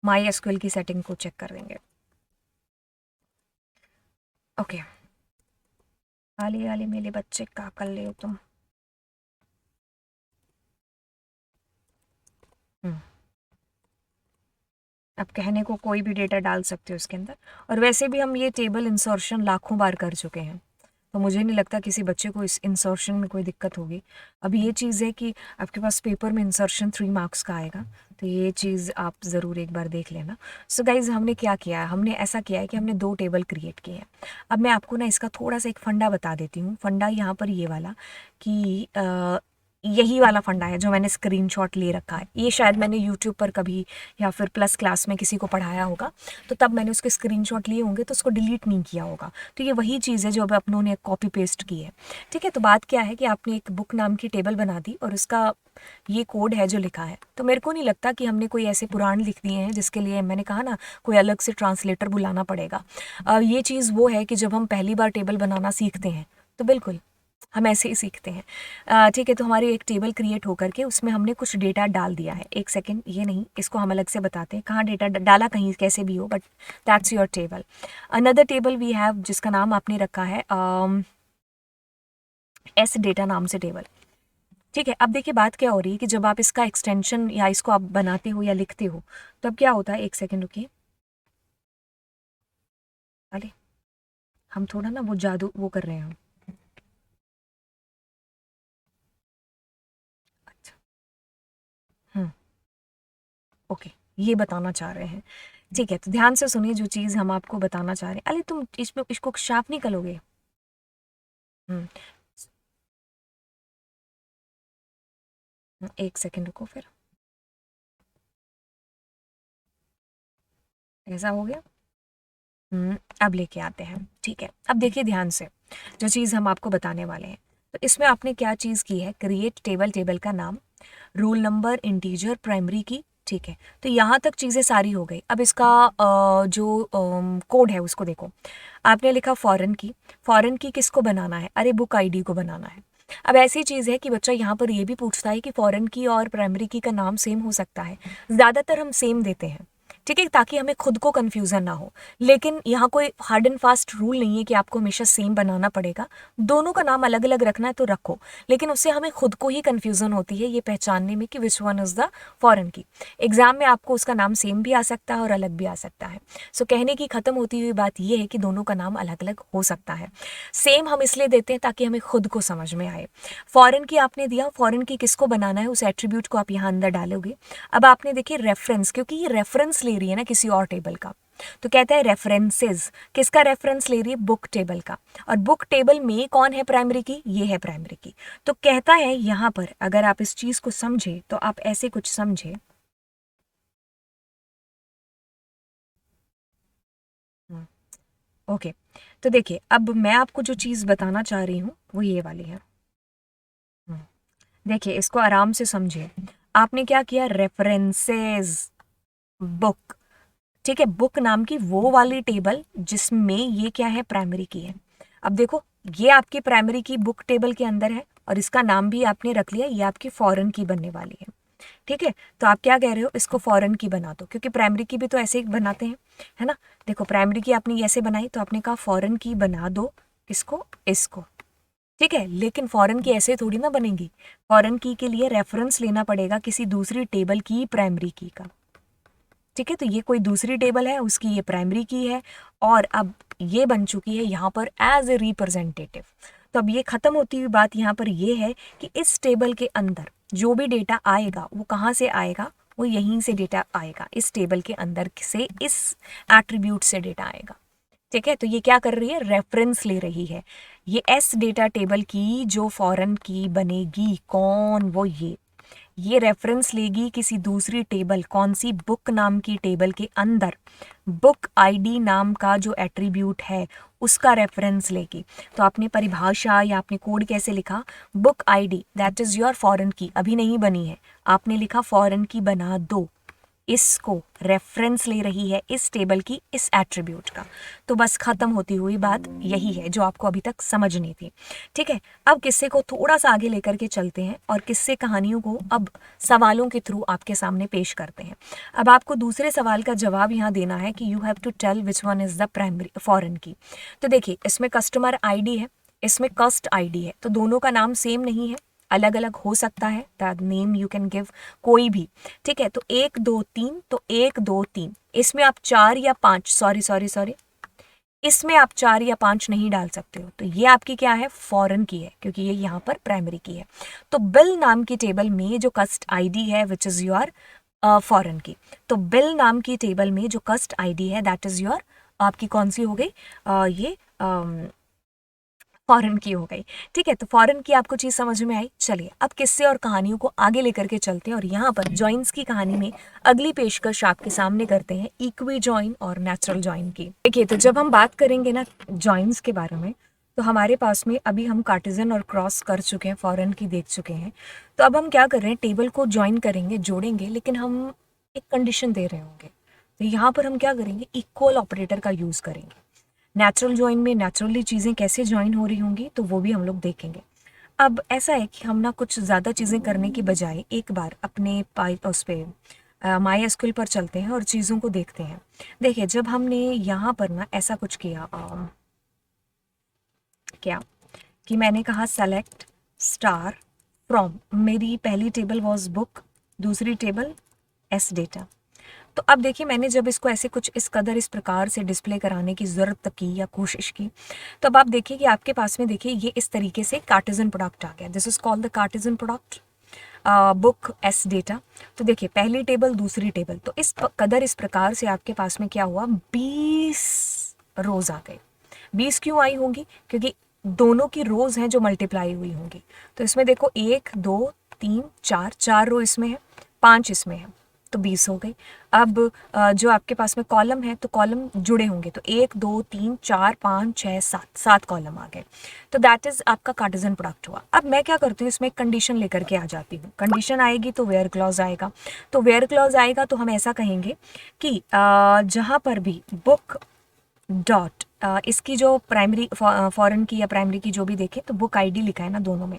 माई एसक्यूएल की सेटिंग को चेक कर देंगे। ओके, आले आले मेरे बच्चे क्या कर ले हो तुम। हम्म, अब कहने को कोई भी डेटा डाल सकते हो उसके अंदर, और वैसे भी हम ये टेबल इंसर्शन लाखों बार कर चुके हैं, तो मुझे नहीं लगता किसी बच्चे को इस इंसर्शन में कोई दिक्कत होगी। अब ये चीज़ है कि आपके पास पेपर में इंसर्शन 3 मार्क्स का आएगा, तो ये चीज़ आप ज़रूर एक बार देख लेना। सो गाइज़, हमने क्या किया है, हमने ऐसा किया है कि हमने 2 टेबल क्रिएट किए हैं। अब मैं आपको ना इसका थोड़ा-सा एक फंडा बता देती हूँ। फंडा यहाँ पर ये वाला कि यही वाला फंडा है जो मैंने स्क्रीनशॉट ले रखा है। ये शायद मैंने यूट्यूब पर कभी या फिर प्लस क्लास में किसी को पढ़ाया होगा, तो तब मैंने उसके स्क्रीनशॉट लिए होंगे, तो उसको डिलीट नहीं किया होगा। तो ये वही चीज़ है जो अब अपनों ने कॉपी पेस्ट की है। ठीक है, तो बात क्या है कि आपने एक बुक नाम की टेबल बना दी और उसका ये कोड है जो लिखा है। तो मेरे को नहीं लगता कि हमने कोई ऐसे पुराण लिख दिए हैं जिसके लिए मैंने कहा ना कोई अलग से ट्रांसलेटर बुलाना पड़ेगा। ये चीज़ वो है कि जब हम पहली बार टेबल बनाना सीखते हैं तो बिल्कुल हम ऐसे ही सीखते हैं। ठीक है, तो हमारी एक टेबल क्रिएट होकर के उसमें हमने कुछ डेटा डाल दिया है। एक सेकेंड, ये नहीं, इसको हम अलग से बताते हैं कहाँ डेटा डाला, कहीं कैसे भी हो, but that's your table. Another table we have जिसका नाम आपने रखा है एस डेटा नाम से टेबल। ठीक है, अब देखिए बात क्या हो रही है कि जब आप इसका एक्सटेंशन या इसको आप बनाते हो या लिखते हो तो अब क्या होता है, एक सेकेंड रुकिए। अरे हम थोड़ा ना वो जादू वो कर रहे हैं हम। अच्छा, ओके, ये बताना चाह रहे हैं। ठीक है, तो ध्यान से सुनिए जो चीज़ हम आपको बताना चाह रहे हैं। अरे तुम इसमें इसको शार्प नहीं करोगे। हम्म, एक सेकेंड रुको फिर। ऐसा हो गया। अब लेके आते हैं। ठीक है, अब देखिए ध्यान से जो चीज़ हम आपको बताने वाले हैं। तो इसमें आपने क्या चीज़ की है, क्रिएट टेबल, टेबल का नाम, रोल नंबर, इंटीजर, प्राइमरी की। ठीक है, तो यहाँ तक चीज़ें सारी हो गई। अब इसका जो कोड है उसको देखो। आपने लिखा फॉरेन की। फॉरेन की किसको बनाना है, अरे बुक आईडी को बनाना है। अब ऐसी चीज़ है कि बच्चा यहाँ पर ये भी पूछता है कि फॉरेन की और प्राइमरी की का नाम सेम हो सकता है। ज़्यादातर हम सेम देते हैं, ठीक है, ताकि हमें खुद को कन्फ्यूज़न ना हो। लेकिन यहाँ कोई हार्ड एंड फास्ट रूल नहीं है कि आपको हमेशा सेम बनाना पड़ेगा। दोनों का नाम अलग अलग रखना है तो रखो, लेकिन उससे हमें खुद को ही कन्फ्यूज़न होती है ये पहचानने में कि which one is the foreign की। एग्जाम में आपको उसका नाम सेम भी आ सकता है और अलग भी आ सकता है। सो कहने की ख़त्म होती हुई बात यह है कि दोनों का नाम अलग अलग हो सकता है। सेम हम इसलिए देते हैं ताकि हमें खुद को समझ में आए। फॉरेन की आपने दिया, फॉरेन की किसको बनाना है उस एट्रीब्यूट को आप यहाँ अंदर डालोगे। अब आपने देखिए रेफरेंस, क्योंकि ये रेफरेंस ले रही है ना किसी और टेबल का, तो कहता है रेफरेंसेस, किसका रेफरेंस ले रही है, बुक टेबल का। और बुक टेबल में कौन है प्राइमरी की, ये है प्राइमरी की। तो कहता है यहाँ पर अगर आप इस चीज को समझे तो आप ऐसे कुछ समझे। ओके, तो देखिए अब मैं आपको जो चीज बताना चाह रही हूँ वो ये वाली है। हम्म, देखिए इसको आराम से समझिए। आपने क्या किया, रेफरेंसेस बुक। ठीक है, बुक नाम की वो वाली टेबल जिसमें ये क्या है, प्राइमरी की है। अब देखो ये आपकी प्राइमरी की बुक टेबल के अंदर है और इसका नाम भी आपने रख लिया, ये आपकी फॉरेन की बनने वाली है। ठीक है, तो आप क्या कह रहे हो, इसको फॉरेन की बना दो, क्योंकि प्राइमरी की भी तो ऐसे ही बनाते हैं, है ना। देखो प्राइमरी की आपने ऐसे बनाई तो आपने कहा फॉरेन की बना दो, किसको, इसको। ठीक है, लेकिन फॉरेन की ऐसे थोड़ी ना बनेगी। फॉरेन की के लिए रेफरेंस लेना पड़ेगा किसी दूसरी टेबल की प्राइमरी की का। ठीक है, तो ये कोई दूसरी टेबल है, उसकी ये प्राइमरी की है और अब ये बन चुकी है यहाँ पर एज ए रिप्रेजेंटेटिव। तो अब ये खत्म होती हुई बात यहाँ पर ये है कि इस टेबल के अंदर जो भी डेटा आएगा वो कहाँ से आएगा, वो यहीं से डेटा आएगा, इस टेबल के अंदर से, इस एट्रीब्यूट से डेटा आएगा। ठीक है, तो ये क्या कर रही है, रेफरेंस ले रही है। ये एस डेटा टेबल की जो फॉरेन की बनेगी, कौन, वो ये रेफरेंस लेगी किसी दूसरी टेबल, कौन सी, बुक नाम की टेबल के अंदर बुक आईडी नाम का जो एट्रीब्यूट है उसका रेफरेंस लेगी। तो आपने परिभाषा या आपने कोड कैसे लिखा, book ID that is your foreign की अभी नहीं बनी है, आपने लिखा फॉरेन की बना दो, इसको रेफरेंस ले रही है इस टेबल की, इस एट्रीब्यूट का। तो बस खत्म होती हुई बात यही है जो आपको अभी तक समझनी थी। ठीक है, अब किस्से को थोड़ा सा आगे लेकर के चलते हैं और किस्से कहानियों को अब सवालों के थ्रू आपके सामने पेश करते हैं। अब आपको दूसरे सवाल का जवाब यहाँ देना है कि you have to tell which one is the primary foreign key. तो देखिए इसमें कस्टमर आईडी है, इसमें कस्ट आईडी है, तो दोनों का नाम सेम नहीं है, अलग अलग हो सकता है, that name you can give कोई भी। ठीक है, तो 1 2 3, तो 1 2 3, इसमें आप 4 या 5, सॉरी सॉरी सॉरी, इसमें आप 4 या 5 नहीं डाल सकते हो। तो ये आपकी क्या है, फॉरेन की है, क्योंकि ये यहाँ पर प्राइमरी की है। तो बिल नाम की टेबल में जो कस्ट आईडी है which is your foreign key, तो बिल नाम की टेबल में जो कस्ट आईडी है दैट इज़ योर, आपकी कौन सी हो गई, ये फॉरेन की हो गई। ठीक है, तो फॉरेन की आपको चीज़ समझ में आई। चलिए अब किस्से और कहानियों को आगे लेकर के चलते हैं, और यहाँ पर जॉइंस की कहानी में अगली पेशकश आपके सामने करते हैं इक्वी जॉइन और नेचुरल जॉइन की। देखिए, तो जब हम बात करेंगे ना जॉइंस के बारे में, तो हमारे पास में अभी हम कार्टिजन और क्रॉस कर चुके हैं, फॉरेन की देख चुके हैं। तो अब हम क्या कर रहे हैं, टेबल को ज्वाइन करेंगे, जोड़ेंगे, लेकिन हम एक कंडीशन दे रहे होंगे। तो यहाँ पर हम क्या करेंगे, इक्वल ऑपरेटर का यूज़ करेंगे। नेचुरल जॉइन में नेचुरली चीज़ें कैसे जॉइन हो रही होंगी, तो वो भी हम लोग देखेंगे। अब ऐसा है कि हम ना कुछ ज़्यादा चीज़ें करने की बजाय एक बार अपने पाइप उस पर माई एसक्यूएल पर चलते हैं और चीज़ों को देखते हैं। देखिए, जब हमने यहाँ पर ना ऐसा कुछ किया, क्या कि मैंने कहा सेलेक्ट स्टार फ्रॉम, मेरी पहली टेबल वॉज बुक, दूसरी टेबल एस डेटा। तो अब देखिए, मैंने जब इसको ऐसे कुछ इस कदर इस प्रकार से डिस्प्ले कराने की ज़रूरत की या कोशिश की, तो अब आप देखिए कि आपके पास में देखिए ये इस तरीके से कार्टिजन प्रोडक्ट आ गया। This is called the Cartesian product, book S data. तो देखिए, पहली टेबल दूसरी टेबल, तो कदर इस प्रकार से आपके पास में क्या हुआ, 20 रोज आ गए। 20 क्यों आई होंगी, क्योंकि दोनों की रोज हैं जो मल्टीप्लाई हुई होंगी। तो इसमें देखो 1 2 3 4, 4 रो इसमें है, 5 इसमें है, तो 20 हो गई। अब जो आपके पास में कॉलम है, तो कॉलम जुड़े होंगे, तो 1 2 3 4 5 6 7, 7 कॉलम आ गए। तो दैट इज आपका कार्टिजन प्रोडक्ट हुआ। अब मैं क्या करती हूँ, इसमें एक कंडीशन लेकर के आ जाती हूँ। कंडीशन आएगी तो वेयर क्लॉज आएगा। तो वेयर क्लॉज आएगा तो हम ऐसा कहेंगे कि जहाँ पर भी बुक डॉट, इसकी जो प्राइमरी फॉरेन की या प्राइमरी की जो भी देखे, तो बुक आईडी लिखा है ना दोनों में।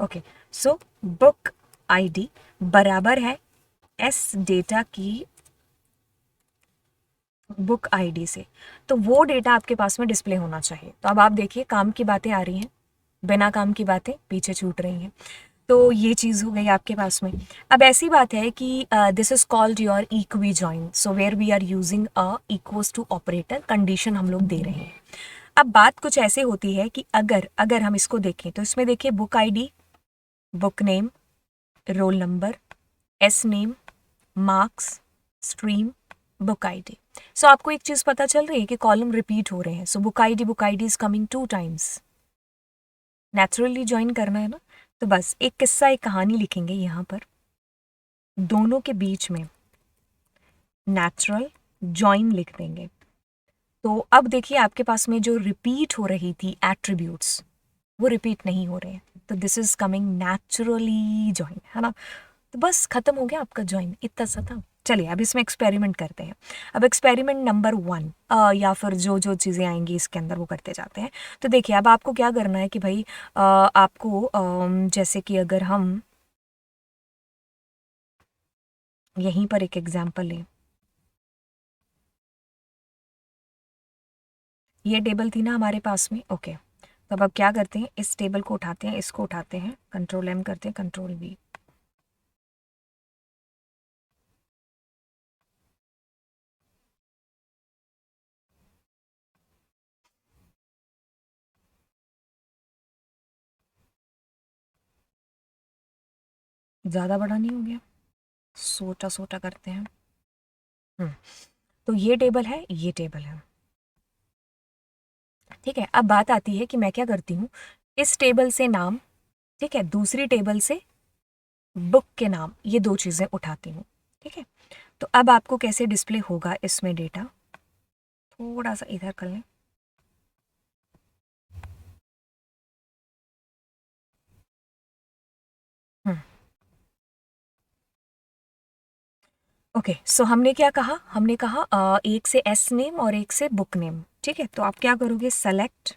ओके, सो बुक आईडी बराबर है एस डेटा की बुक आईडी से। तो वो डेटा आपके पास में डिस्प्ले होना चाहिए। तो अब आप देखिए, काम की बातें आ रही हैं, बिना काम की बातें पीछे छूट रही हैं। तो ये चीज़ हो गई आपके पास में। अब ऐसी बात है कि this is called your equi join, so where we are using a equals to operator, condition हम लोग दे रहे हैं। अब बात कुछ ऐसे होती है कि अगर अगर हम इसको देखें, तो इसमें देखिए book ID, book name, roll number, S name, marks, stream, book ID. So आपको एक चीज पता चल रही है कि कॉलम रिपीट हो रहे हैं। So book ID is coming 2 times. Naturally join करना है ना, तो बस एक किस्सा, एक कहानी लिखेंगे यहाँ पर, दोनों के बीच में नेचुरल ज्वाइन लिख देंगे। तो अब देखिए, आपके पास में जो रिपीट हो रही थी एट्रीब्यूट्स, वो रिपीट नहीं हो रहे हैं। तो this is coming naturally join, है ना। तो बस खत्म हो गया आपका ज्वाइन, इतना सा था। चलिए अब इसमें एक्सपेरिमेंट करते हैं। अब एक्सपेरिमेंट नंबर 1, या फिर जो जो चीज़ें आएंगी इसके अंदर वो करते जाते हैं। तो देखिए, अब आपको क्या करना है कि भाई आपको जैसे कि अगर हम यहीं पर एक एग्जांपल लें, ये टेबल थी ना हमारे पास में। ओके, तो अब क्या करते हैं, इस टेबल को उठाते हैं, इसको उठाते हैं, कंट्रोल एम करते हैं, कंट्रोल वी। ज़्यादा बड़ा नहीं हो गया, सोटा सोटा करते हैं। हम्म, तो ये टेबल है, ये टेबल है। ठीक है, अब बात आती है कि मैं क्या करती हूँ, इस टेबल से नाम, ठीक है, दूसरी टेबल से बुक के नाम, ये दो चीज़ें उठाती हूँ। ठीक है, तो अब आपको कैसे डिस्प्ले होगा इसमें डेटा, थोड़ा सा इधर कर लें। हम्म, ओके, सो हमने क्या कहा, हमने कहा एक से एस नेम और एक से बुक नेम। ठीक है, तो आप क्या करोगे, select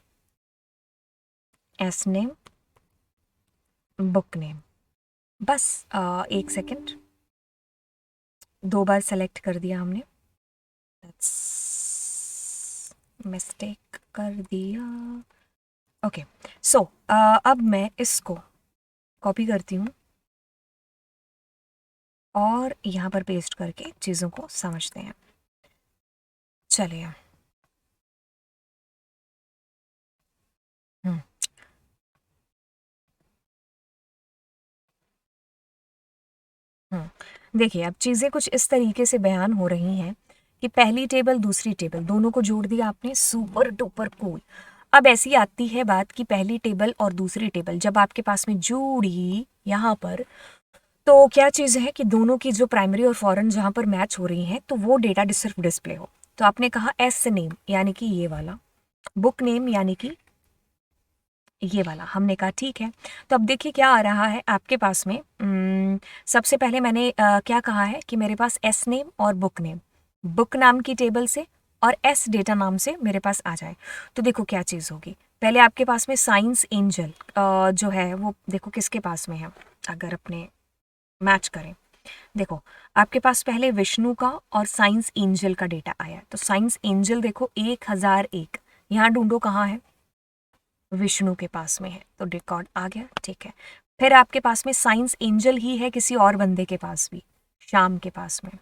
S name, book name. बस एक सेकंड, दो बार सेलेक्ट कर दिया हमने, मिस्टेक कर दिया। ओके, सो अब मैं इसको कॉपी करती हूँ और यहाँ पर पेस्ट करके चीज़ों को समझते हैं। चलिए, देखिए अब चीज़ें कुछ इस तरीके से बयान हो रही हैं कि पहली टेबल दूसरी टेबल दोनों को जोड़ दिया आपने, सुपर डुपर कूल। अब ऐसी आती है बात कि पहली टेबल और दूसरी टेबल जब आपके पास में जुड़ी यहाँ पर, तो क्या चीज़ है कि दोनों की जो प्राइमरी और फॉरेन जहाँ पर मैच हो रही हैं तो वो डेटा सिर्फ डिस्प्ले हो। तो आपने कहा एस नेम यानी कि ये वाला, बुक नेम यानी कि ये वाला, हमने कहा ठीक है। तो अब देखिए क्या आ रहा है आपके पास में। सबसे पहले मैंने क्या कहा है कि मेरे पास एस नेम और बुक नेम, बुक नाम की टेबल से और एस डेटा नाम से मेरे पास आ जाए। तो देखो क्या चीज़ होगी, पहले आपके पास में साइंस एंजल जो है वो देखो किसके पास में है, अगर अपने मैच करें। देखो आपके पास पहले विष्णु का और साइंस एंजल का डेटा आया, तो साइंस एंजल देखो 1001, यहाँ ढूंढो कहाँ है, विष्णु के पास में है, तो रिकॉर्ड आ गया, ठीक है। फिर आपके पास में साइंस एंजल ही है किसी और बंदे के पास भी, श्याम के पास में,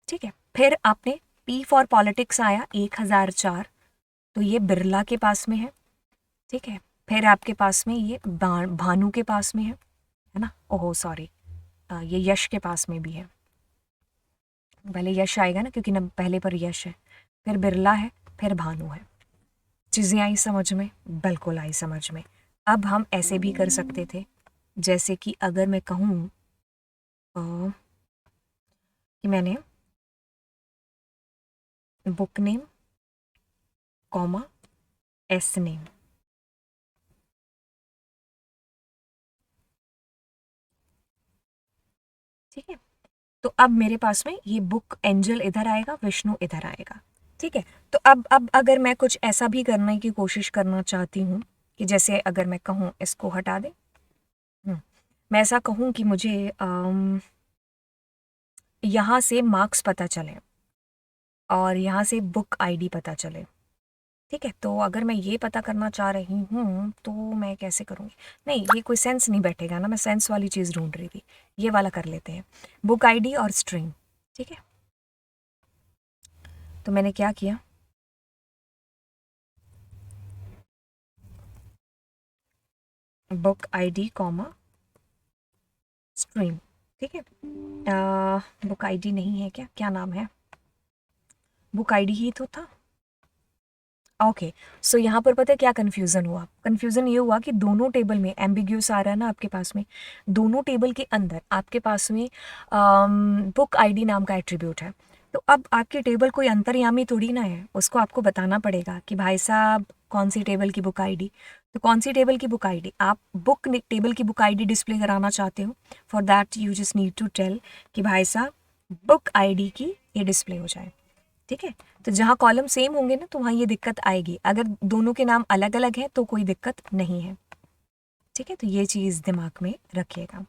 ठीक है। फिर आपने पी फॉर पॉलिटिक्स आया 1004, तो ये बिरला के पास में है, ठीक है। फिर आपके पास में ये भानु के पास में है ना, ओहो सॉरी, ये यश के पास में भी है, पहले यश आएगा ना क्योंकि न पहले पर यश है, फिर बिरला है, फिर भानु है। चीज़ें आई समझ में? बिल्कुल आई समझ में। अब हम ऐसे भी कर सकते थे, जैसे कि अगर मैं कहूँ कि मैंने book name comma S name, ठीक है। तो अब मेरे पास में ये बुक एंजल इधर आएगा, विष्णु इधर आएगा, ठीक है। तो अब अगर मैं कुछ ऐसा भी करने की कोशिश करना चाहती हूँ कि जैसे अगर मैं कहूँ इसको हटा दे, मैं ऐसा कहूँ कि मुझे यहाँ से मार्क्स पता चले और यहाँ से बुक आईडी पता चले, ठीक है। तो अगर मैं ये पता करना चाह रही हूँ तो मैं कैसे करूँगी? नहीं, ये कोई सेंस नहीं बैठेगा ना, मैं सेंस वाली चीज़ ढूंढ रही थी। ये वाला कर लेते हैं, बुक आईडी और स्ट्रिंग, ठीक है। तो मैंने क्या किया, बुक आईडी कॉमा स्ट्रिंग, ठीक है। बुक आईडी नहीं है क्या, क्या नाम है, बुक आईडी ही तो था। ओके, सो यहाँ पर पता है क्या कन्फ्यूज़न हुआ, कन्फ्यूज़न ये हुआ कि दोनों टेबल में एम्बिग्यूस आ रहा है ना आपके पास में, दोनों टेबल के अंदर आपके पास में बुक आईडी नाम का एट्रीब्यूट है। तो अब आपकी टेबल कोई अंतर्यामी थोड़ी ना है, उसको आपको बताना पड़ेगा कि भाई साहब कौन सी टेबल की बुक आईडी। तो कौन सी टेबल की बुक आईडी, आप बुक टेबल की बुक आईडी डिस्प्ले कराना चाहते हो, for that you just need to tell कि भाई साहब बुक आईडी की ये डिस्प्ले हो जाए, ठीक है। तो जहाँ कॉलम सेम होंगे ना तो वहाँ ये दिक्कत आएगी, अगर दोनों के नाम अलग अलग हैं तो कोई दिक्कत नहीं है, ठीक है। तो ये चीज़ दिमाग में रखिएगा।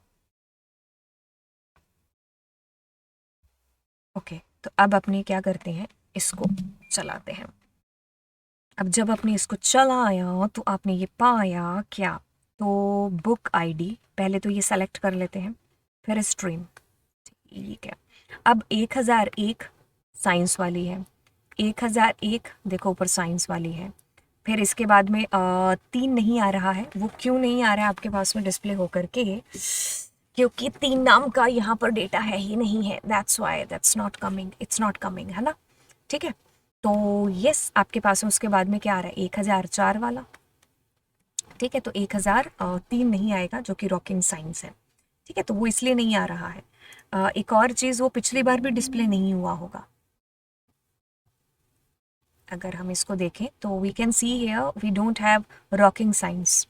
ओके, तो अब अपने क्या करते हैं, इसको चलाते हैं। अब जब आपने इसको चलाया तो आपने ये पाया क्या, तो बुक आईडी पहले तो ये सेलेक्ट कर लेते हैं, फिर स्ट्रीम, ठीक है। अब 1001 साइंस वाली है, 1001 देखो ऊपर साइंस वाली है, फिर इसके बाद में 3 नहीं आ रहा है, वो क्यों नहीं आ रहा है आपके पास में डिस्प्ले होकर के, क्योंकि 3 नाम का यहाँ पर डेटा है ही नहीं है, that's why that's not coming, it's not coming, है ना, ठीक है। तो यस आपके पास में उसके बाद में क्या आ रहा है, 1004 वाला, ठीक है। तो 1003 नहीं आएगा जो कि रॉकिंग साइंस है, ठीक है। तो वो इसलिए नहीं आ रहा है। एक और चीज़, वो पिछली बार भी डिस्प्ले नहीं हुआ होगा, अगर हम इसको देखें तो we can see here we don't have rocking science,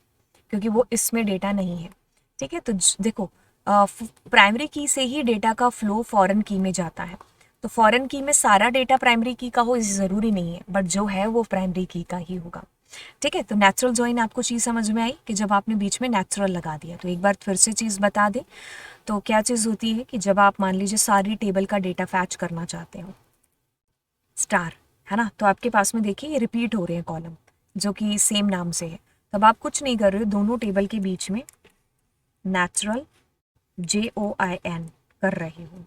क्योंकि वो इसमें डेटा नहीं है, ठीक है। तो देखो प्राइमरी की से ही डेटा का फ्लो फॉरेन की में जाता है, तो फॉरेन की में सारा डेटा प्राइमरी की का हो इस ज़रूरी नहीं है, बट जो है वो प्राइमरी की का ही होगा, ठीक है। तो नेचुरल जॉइन आपको चीज़ समझ में आई कि जब आपने बीच में नेचुरल लगा दिया, तो एक बार फिर से चीज़ बता दें, तो क्या चीज़ होती है कि जब आप मान लीजिए सारी टेबल का डेटा फैच करना चाहते हो, स्टार, है ना, तो आपके पास में देखिए ये रिपीट हो रहे हैं कॉलम जो कि सेम नाम से है, तब आप कुछ नहीं कर रहे हो, दोनों टेबल के बीच में नेचुरल JOIN कर रही हूँ,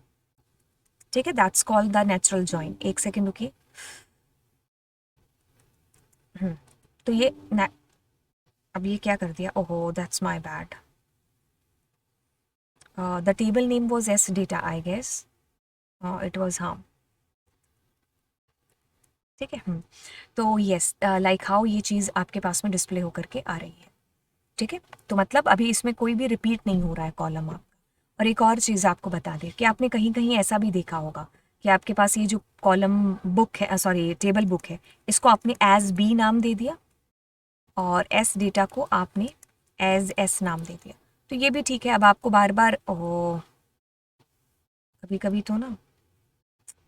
ठीक है। That's called the natural join. एक सेकेंड रुकिए, तो ये अब ये क्या कर दिया, ओहो that's my bad, the table name was S data I guess, it was, हाँ ठीक है। तो येस, लाइक हाउ ये चीज़ आपके पास में डिस्प्ले होकर के आ रही है, ठीक है। तो मतलब अभी इसमें कोई भी रिपीट नहीं हो रहा है कॉलम आपका। और एक और चीज़ आपको बता दें कि आपने कहीं कहीं ऐसा भी देखा होगा कि आपके पास ये जो कॉलम बुक है, सॉरी टेबल बुक है, इसको आपने एज बी नाम दे दिया और एस डेटा को आपने एज एस नाम दे दिया। तो ये भी ठीक है। अब आपको बार बार, ओ कभी कभी तो ना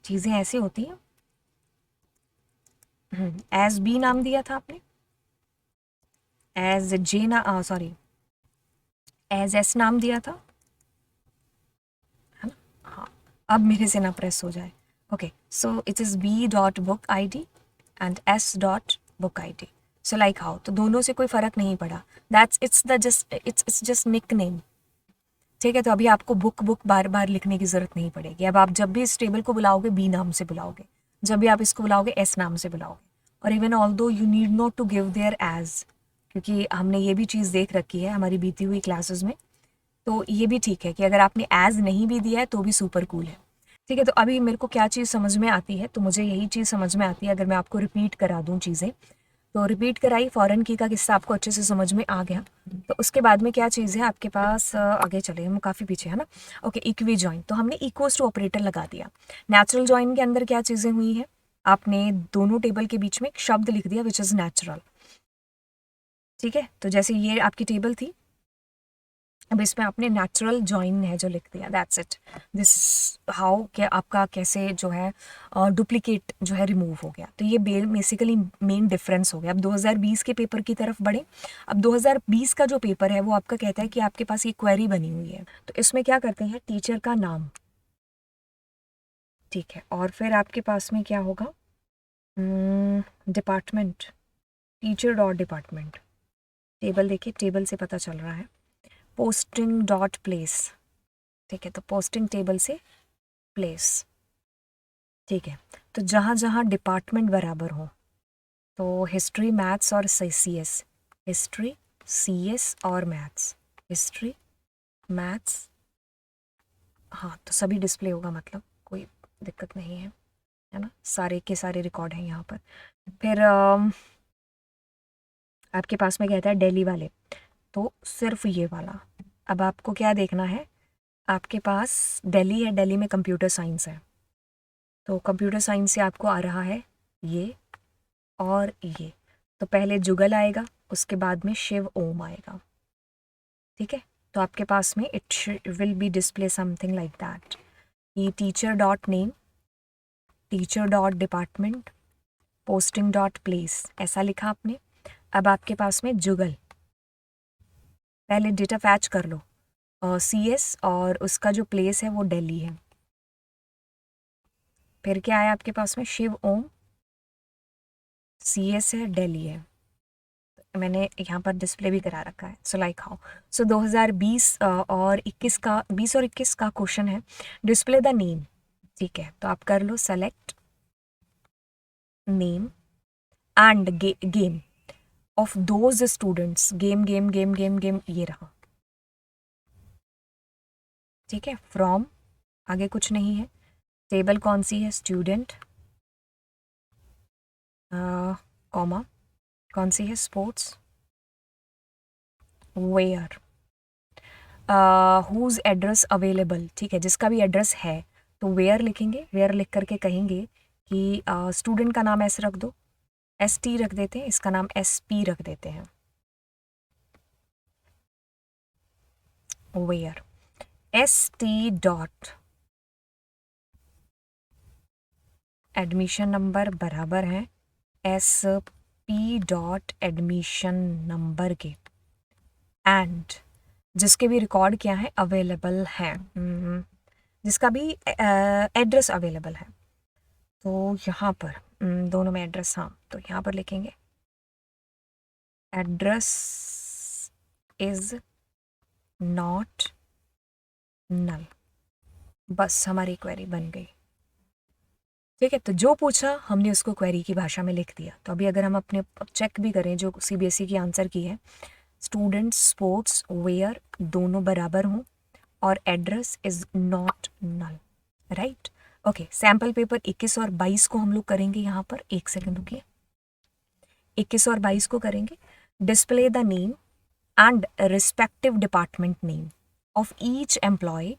चीज़ें ऐसी होती हैं। एज बी नाम दिया था आपने, एज जे ना, सॉरी एज एस नाम दिया था, है ना। हाँ, अब मेरे से ना प्रेस हो जाए। Okay, so it is B dot book I D and S dot book I D. So like how, तो दोनों से कोई फ़र्क नहीं पड़ा। That's it's just nickname, ठीक है। तो अभी आपको बुक बुक बार बार लिखने की ज़रूरत नहीं पड़ेगी। अब आप जब भी इस टेबल को बुलाओगे बी नाम से बुलाओगे, जब भी आप इसको बुलाओगे एस नाम से बुलाओगे। और even although you need not to give their age, क्योंकि हमने ये भी चीज़ देख रखी है हमारी बीती हुई क्लासेस में। तो ये भी ठीक है कि अगर आपने एज नहीं भी दिया है तो भी सुपर कूल है, ठीक है। तो अभी मेरे को क्या चीज़ समझ में आती है, तो मुझे यही चीज़ समझ में आती है। अगर मैं आपको रिपीट करा दूँ चीज़ें, तो रिपीट कराई, फॉरेन की का किस्सा आपको अच्छे से समझ में आ गया। तो उसके बाद में क्या चीज़ है आपके पास, आगे चले, हम काफ़ी पीछे है ना। ओके, इक्वी जॉइन, तो हमने इक्वल्स टू ऑपरेटर लगा दिया। नेचुरल जॉइन के अंदर क्या चीज़ें हुई है, आपने दोनों टेबल के बीच में एक शब्द लिख दिया विच इज़ नेचुरल, ठीक है। तो जैसे ये आपकी टेबल थी, अब इसमें आपने नेचुरल जॉइन है जो लिख दिया, दैट्स इट। दिस हाउ क्या आपका कैसे जो है डुप्लीकेट जो है रिमूव हो गया। तो ये बेसिकली मेन डिफरेंस हो गया। अब 2020 के पेपर की तरफ बढ़े। अब 2020 का जो पेपर है वो आपका कहता है कि आपके पास ये क्वेरी बनी हुई है, तो इसमें क्या करते हैं, टीचर का नाम, ठीक है। और फिर आपके पास में क्या होगा, department, teacher dot department, table देखिए, टेबल से पता चल रहा है। पोस्टिंग डॉट प्लेस, ठीक है। तो पोस्टिंग टेबल से प्लेस, ठीक है। तो जहाँ जहाँ डिपार्टमेंट बराबर हो, तो हिस्ट्री मैथ्स और C S, history C S और मैथ्स, हिस्ट्री मैथ्स, हाँ तो सभी डिस्प्ले होगा, मतलब कोई दिक्कत नहीं है ना। सारे के सारे रिकॉर्ड हैं यहाँ पर। फिर आपके पास में कहता है दिल्ली वाले, तो सिर्फ ये वाला। अब आपको क्या देखना है, आपके पास दिल्ली है, दिल्ली में कंप्यूटर साइंस है, तो कंप्यूटर साइंस से आपको आ रहा है ये और ये। तो पहले जुगल आएगा, उसके बाद में शिव ओम आएगा, ठीक है। तो आपके पास में it will be display something like that. ये teacher dot name, teacher dot department, posting dot place, ऐसा लिखा आपने। अब आपके पास में जुगल, पहले डेटा फैच कर लो, सी एस और उसका जो प्लेस है वो दिल्ली है। फिर क्या है आपके पास में, शिव ओम, सी एस है, दिल्ली है। मैंने यहाँ पर डिस्प्ले भी करा रखा है। सो लाइक हाउ, सो 2020 और 21 का, 20 और 21 का क्वेश्चन है डिस्प्ले द नेम, ठीक है। तो आप कर लो select name and game of those students, game game game game game, ये रहा, ठीक है। फ्रॉम, आगे कुछ नहीं है। टेबल कौन सी है, स्टूडेंट, कॉमा, कौन सी है, sports, where, whose address available, ठीक है, जिसका भी एड्रेस है। तो वेयर लिखेंगे, वेयर लिख करके कहेंगे कि स्टूडेंट का नाम ऐसे रख दो, एस टी रख देते हैं, इसका नाम एस पी रख देते हैं, where S T dot admission number बराबर है S P dot admission number के, एंड जिसके भी रिकॉर्ड क्या है अवेलेबल है, जिसका भी एड्रेस अवेलेबल है। तो यहाँ पर दोनों में एड्रेस, हाँ तो यहाँ पर लिखेंगे एड्रेस इज नॉट नल, बस हमारी क्वेरी बन गई, ठीक है। तो जो पूछा हमने उसको क्वेरी की भाषा में लिख दिया। तो अभी अगर हम अपने चेक भी करें जो सीबीएसई की आंसर की है, स्टूडेंट स्पोर्ट्स वेयर दोनों बराबर हों और address is not null, right. Okay, sample paper 21 और 22 को हम लोग करेंगे यहाँ पर, एक सेकेंड रुकिए, 21 और 22 को करेंगे। Display the name and respective department name of each employ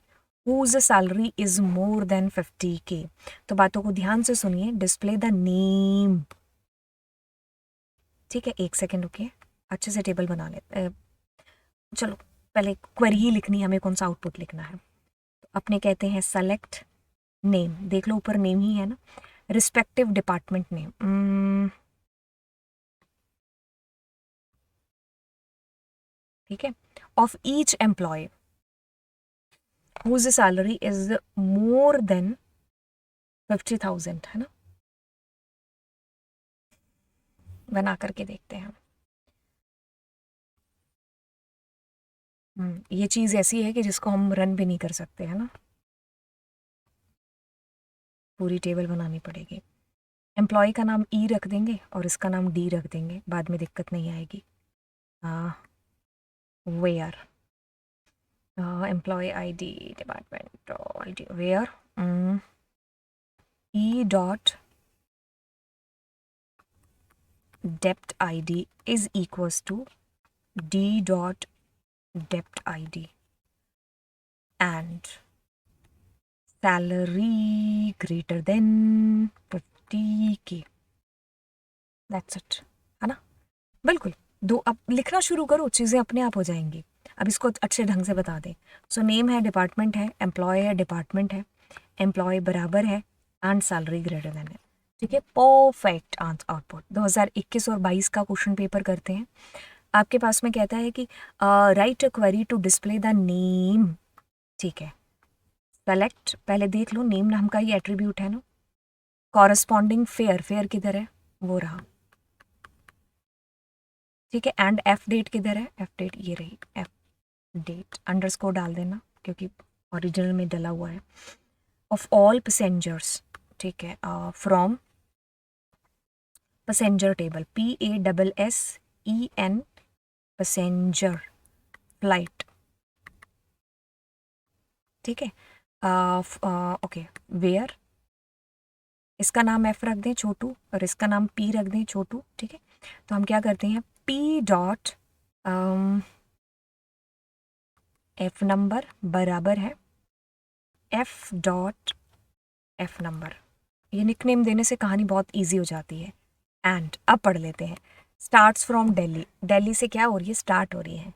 whose salary is more than 50K। तो बातों को ध्यान से सुनिए, डिस्प्ले द नेम, ठीक है, एक सेकेंड रुकिए, अच्छे से टेबल बना ले। चलो पहले क्वेरी ही लिखनी है हमें, कौन सा आउटपुट लिखना है। तो अपने कहते हैं सेलेक्ट नेम, देख लो ऊपर नेम ही है ना, रिस्पेक्टिव डिपार्टमेंट नेम, ठीक है, of each employ whose salary is more than 50,000, है ना, बना करके देखते हैं। ये चीज़ ऐसी है कि जिसको हम रन भी नहीं कर सकते, है ना, पूरी टेबल बनानी पड़ेगी। एम्प्लॉय का नाम ई रख देंगे और इसका नाम डी रख देंगे, बाद में दिक्कत नहीं आएगी। Where employ ID department ID where E dot dept ID is equals to D dot dept ID and salary greater than 50K, that's it, है ना, बिल्कुल। दो, अब लिखना शुरू करो, चीज़ें अपने आप हो जाएंगी। अब इसको अच्छे ढंग से बता दें। सो नेम है, डिपार्टमेंट है, एम्प्लॉय है, डिपार्टमेंट है, एम्प्लॉय बराबर है एंड सैलरी ग्रेटर देन है, ठीक है। परफेक्ट आउटपुट 2021 और 22 का क्वेश्चन पेपर करते हैं। आपके पास में कहता है कि write a query to display the name, ठीक है। सेलेक्ट, पहले देख लो नेम नाम का ही एट्रीब्यूट है ना, कॉरस्पॉन्डिंग फेयर, फेयर किधर है, वो रहा, ठीक है। एंड एफ डेट किधर है, एफ डेट ये रही, एफ डेट अंडरस्कोर डाल देना क्योंकि ओरिजिनल में डला हुआ है। ऑफ ऑल पैसेंजर्स, ठीक है, from passenger table, PASSEN passenger flight, ठीक है। ओके, वेयर, इसका नाम एफ रख दें छोटू और इसका नाम पी रख दें छोटू, ठीक है। तो हम क्या करते हैं, पी डॉट एफ नंबर बराबर है एफ डॉट एफ नंबर। ये निकनेम देने से कहानी बहुत इजी हो जाती है। एंड अब पढ़ लेते हैं, स्टार्ट्स फ्रॉम दिल्ली, दिल्ली से क्या हो रही है, स्टार्ट हो रही है,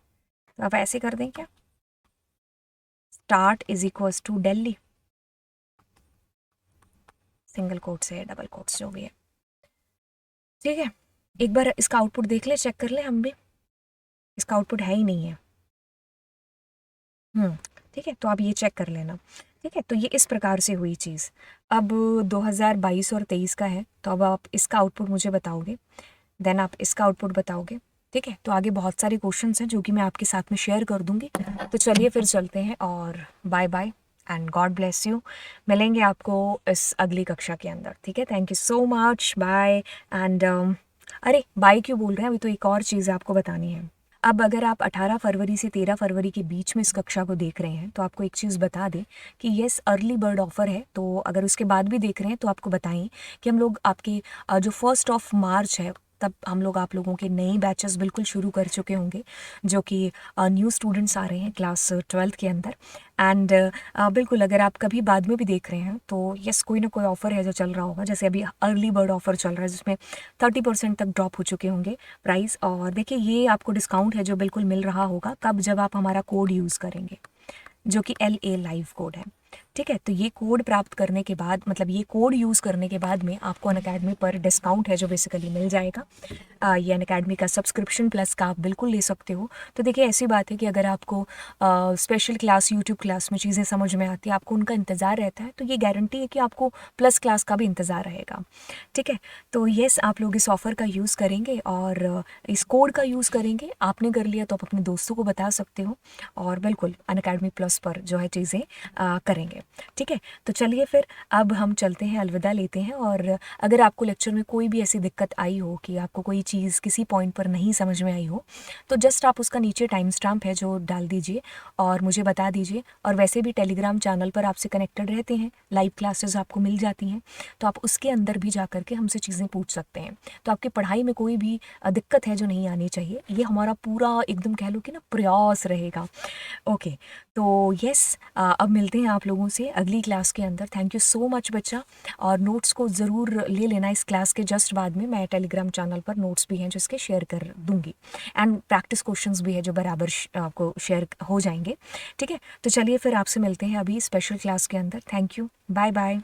तो आप ऐसे कर दें क्या, start is equals to Delhi, single quotes है, डबल कोट्स जो भी है, ठीक है। एक बार इसका आउटपुट देख ले, चेक कर ले हम भी, इसका आउटपुट है ही नहीं है, ठीक है, तो आप ये चेक कर लेना, ठीक है। तो ये इस प्रकार से हुई चीज़। अब 2022 और 23 का है, तो अब आप इसका आउटपुट मुझे बताओगे, देन आप इसका आउटपुट बताओगे, ठीक है। तो आगे बहुत सारे क्वेश्चंस हैं जो कि मैं आपके साथ में शेयर कर दूंगी। तो चलिए फिर चलते हैं और bye bye and God bless you. मिलेंगे आपको इस अगली कक्षा के अंदर, ठीक है। Thank you so much, bye. And अरे बाय क्यों बोल रहे हैं, अभी तो एक और चीज़ आपको बतानी है। अब अगर आप 18 फरवरी से 13 फरवरी के बीच में इस कक्षा को देख रहे हैं तो आपको एक चीज़ बता दें कि येस अर्ली बर्ड ऑफ़र है। तो अगर उसके बाद भी देख रहे हैं तो आपको बताएं कि हम लोग आपके जो 1 मार्च है तब हम लोग आप लोगों के नए बैचेस बिल्कुल शुरू कर चुके होंगे, जो कि न्यू स्टूडेंट्स आ रहे हैं क्लास 12th के अंदर। एंड बिल्कुल अगर आप कभी बाद में भी देख रहे हैं तो यस कोई ना कोई ऑफ़र है जो चल रहा होगा, जैसे अभी अर्ली बर्ड ऑफ़र चल रहा है जिसमें 30% तक ड्रॉप हो चुके होंगे प्राइस। और देखिए ये आपको डिस्काउंट है जो बिल्कुल मिल रहा होगा कब, जब आप हमारा कोड यूज़ करेंगे जो कि LA लाइव कोड है, ठीक है। तो ये कोड प्राप्त करने के बाद, मतलब ये कोड यूज़ करने के बाद में आपको अनअकैडमी पर डिस्काउंट है जो बेसिकली मिल जाएगा। ये अनअकैडमी का सब्सक्रिप्शन प्लस का आप बिल्कुल ले सकते हो। तो देखिए ऐसी बात है कि अगर आपको स्पेशल क्लास यूट्यूब क्लास में चीज़ें समझ में आती है, आपको उनका इंतज़ार रहता है, तो ये गारंटी है कि आपको प्लस क्लास का भी इंतज़ार रहेगा, ठीक है। तो येस आप लोग इस ऑफ़र का यूज़ करेंगे और इस कोड का यूज़ करेंगे। आपने कर लिया तो आप अपने दोस्तों को बता सकते हो और बिल्कुल अनअकैडमी प्लस पर जो है चीज़ें करेंगे। जाएंगे। ठीक है, तो चलिए फिर अब हम चलते हैं, अलविदा लेते हैं। और अगर आपको लेक्चर में कोई भी ऐसी दिक्कत आई हो कि आपको कोई चीज़ किसी पॉइंट पर नहीं समझ में आई हो, तो जस्ट आप उसका नीचे टाइम स्टैम्प है जो डाल दीजिए और मुझे बता दीजिए। और वैसे भी टेलीग्राम चैनल पर आपसे कनेक्टेड रहते हैं, लाइव क्लासेस आपको मिल जाती हैं, तो आप उसके अंदर भी जा करके हमसे चीज़ें पूछ सकते हैं। तो आपकी पढ़ाई में कोई भी दिक्कत है जो नहीं आनी चाहिए, ये हमारा पूरा एकदम कह लो कि ना प्रयास रहेगा। ओके, तो यस, अब मिलते हैं आप लोगों से अगली क्लास के अंदर। थैंक यू सो मच बच्चा। और नोट्स को ज़रूर ले लेना, इस क्लास के जस्ट बाद में मैं टेलीग्राम चैनल पर नोट्स भी हैं जो इसके शेयर कर दूंगी, एंड प्रैक्टिस क्वेश्चंस भी है जो बराबर आपको शेयर हो जाएंगे। ठीक है, तो चलिए फिर आपसे मिलते हैं अभी स्पेशल क्लास के अंदर। Thank you, bye bye.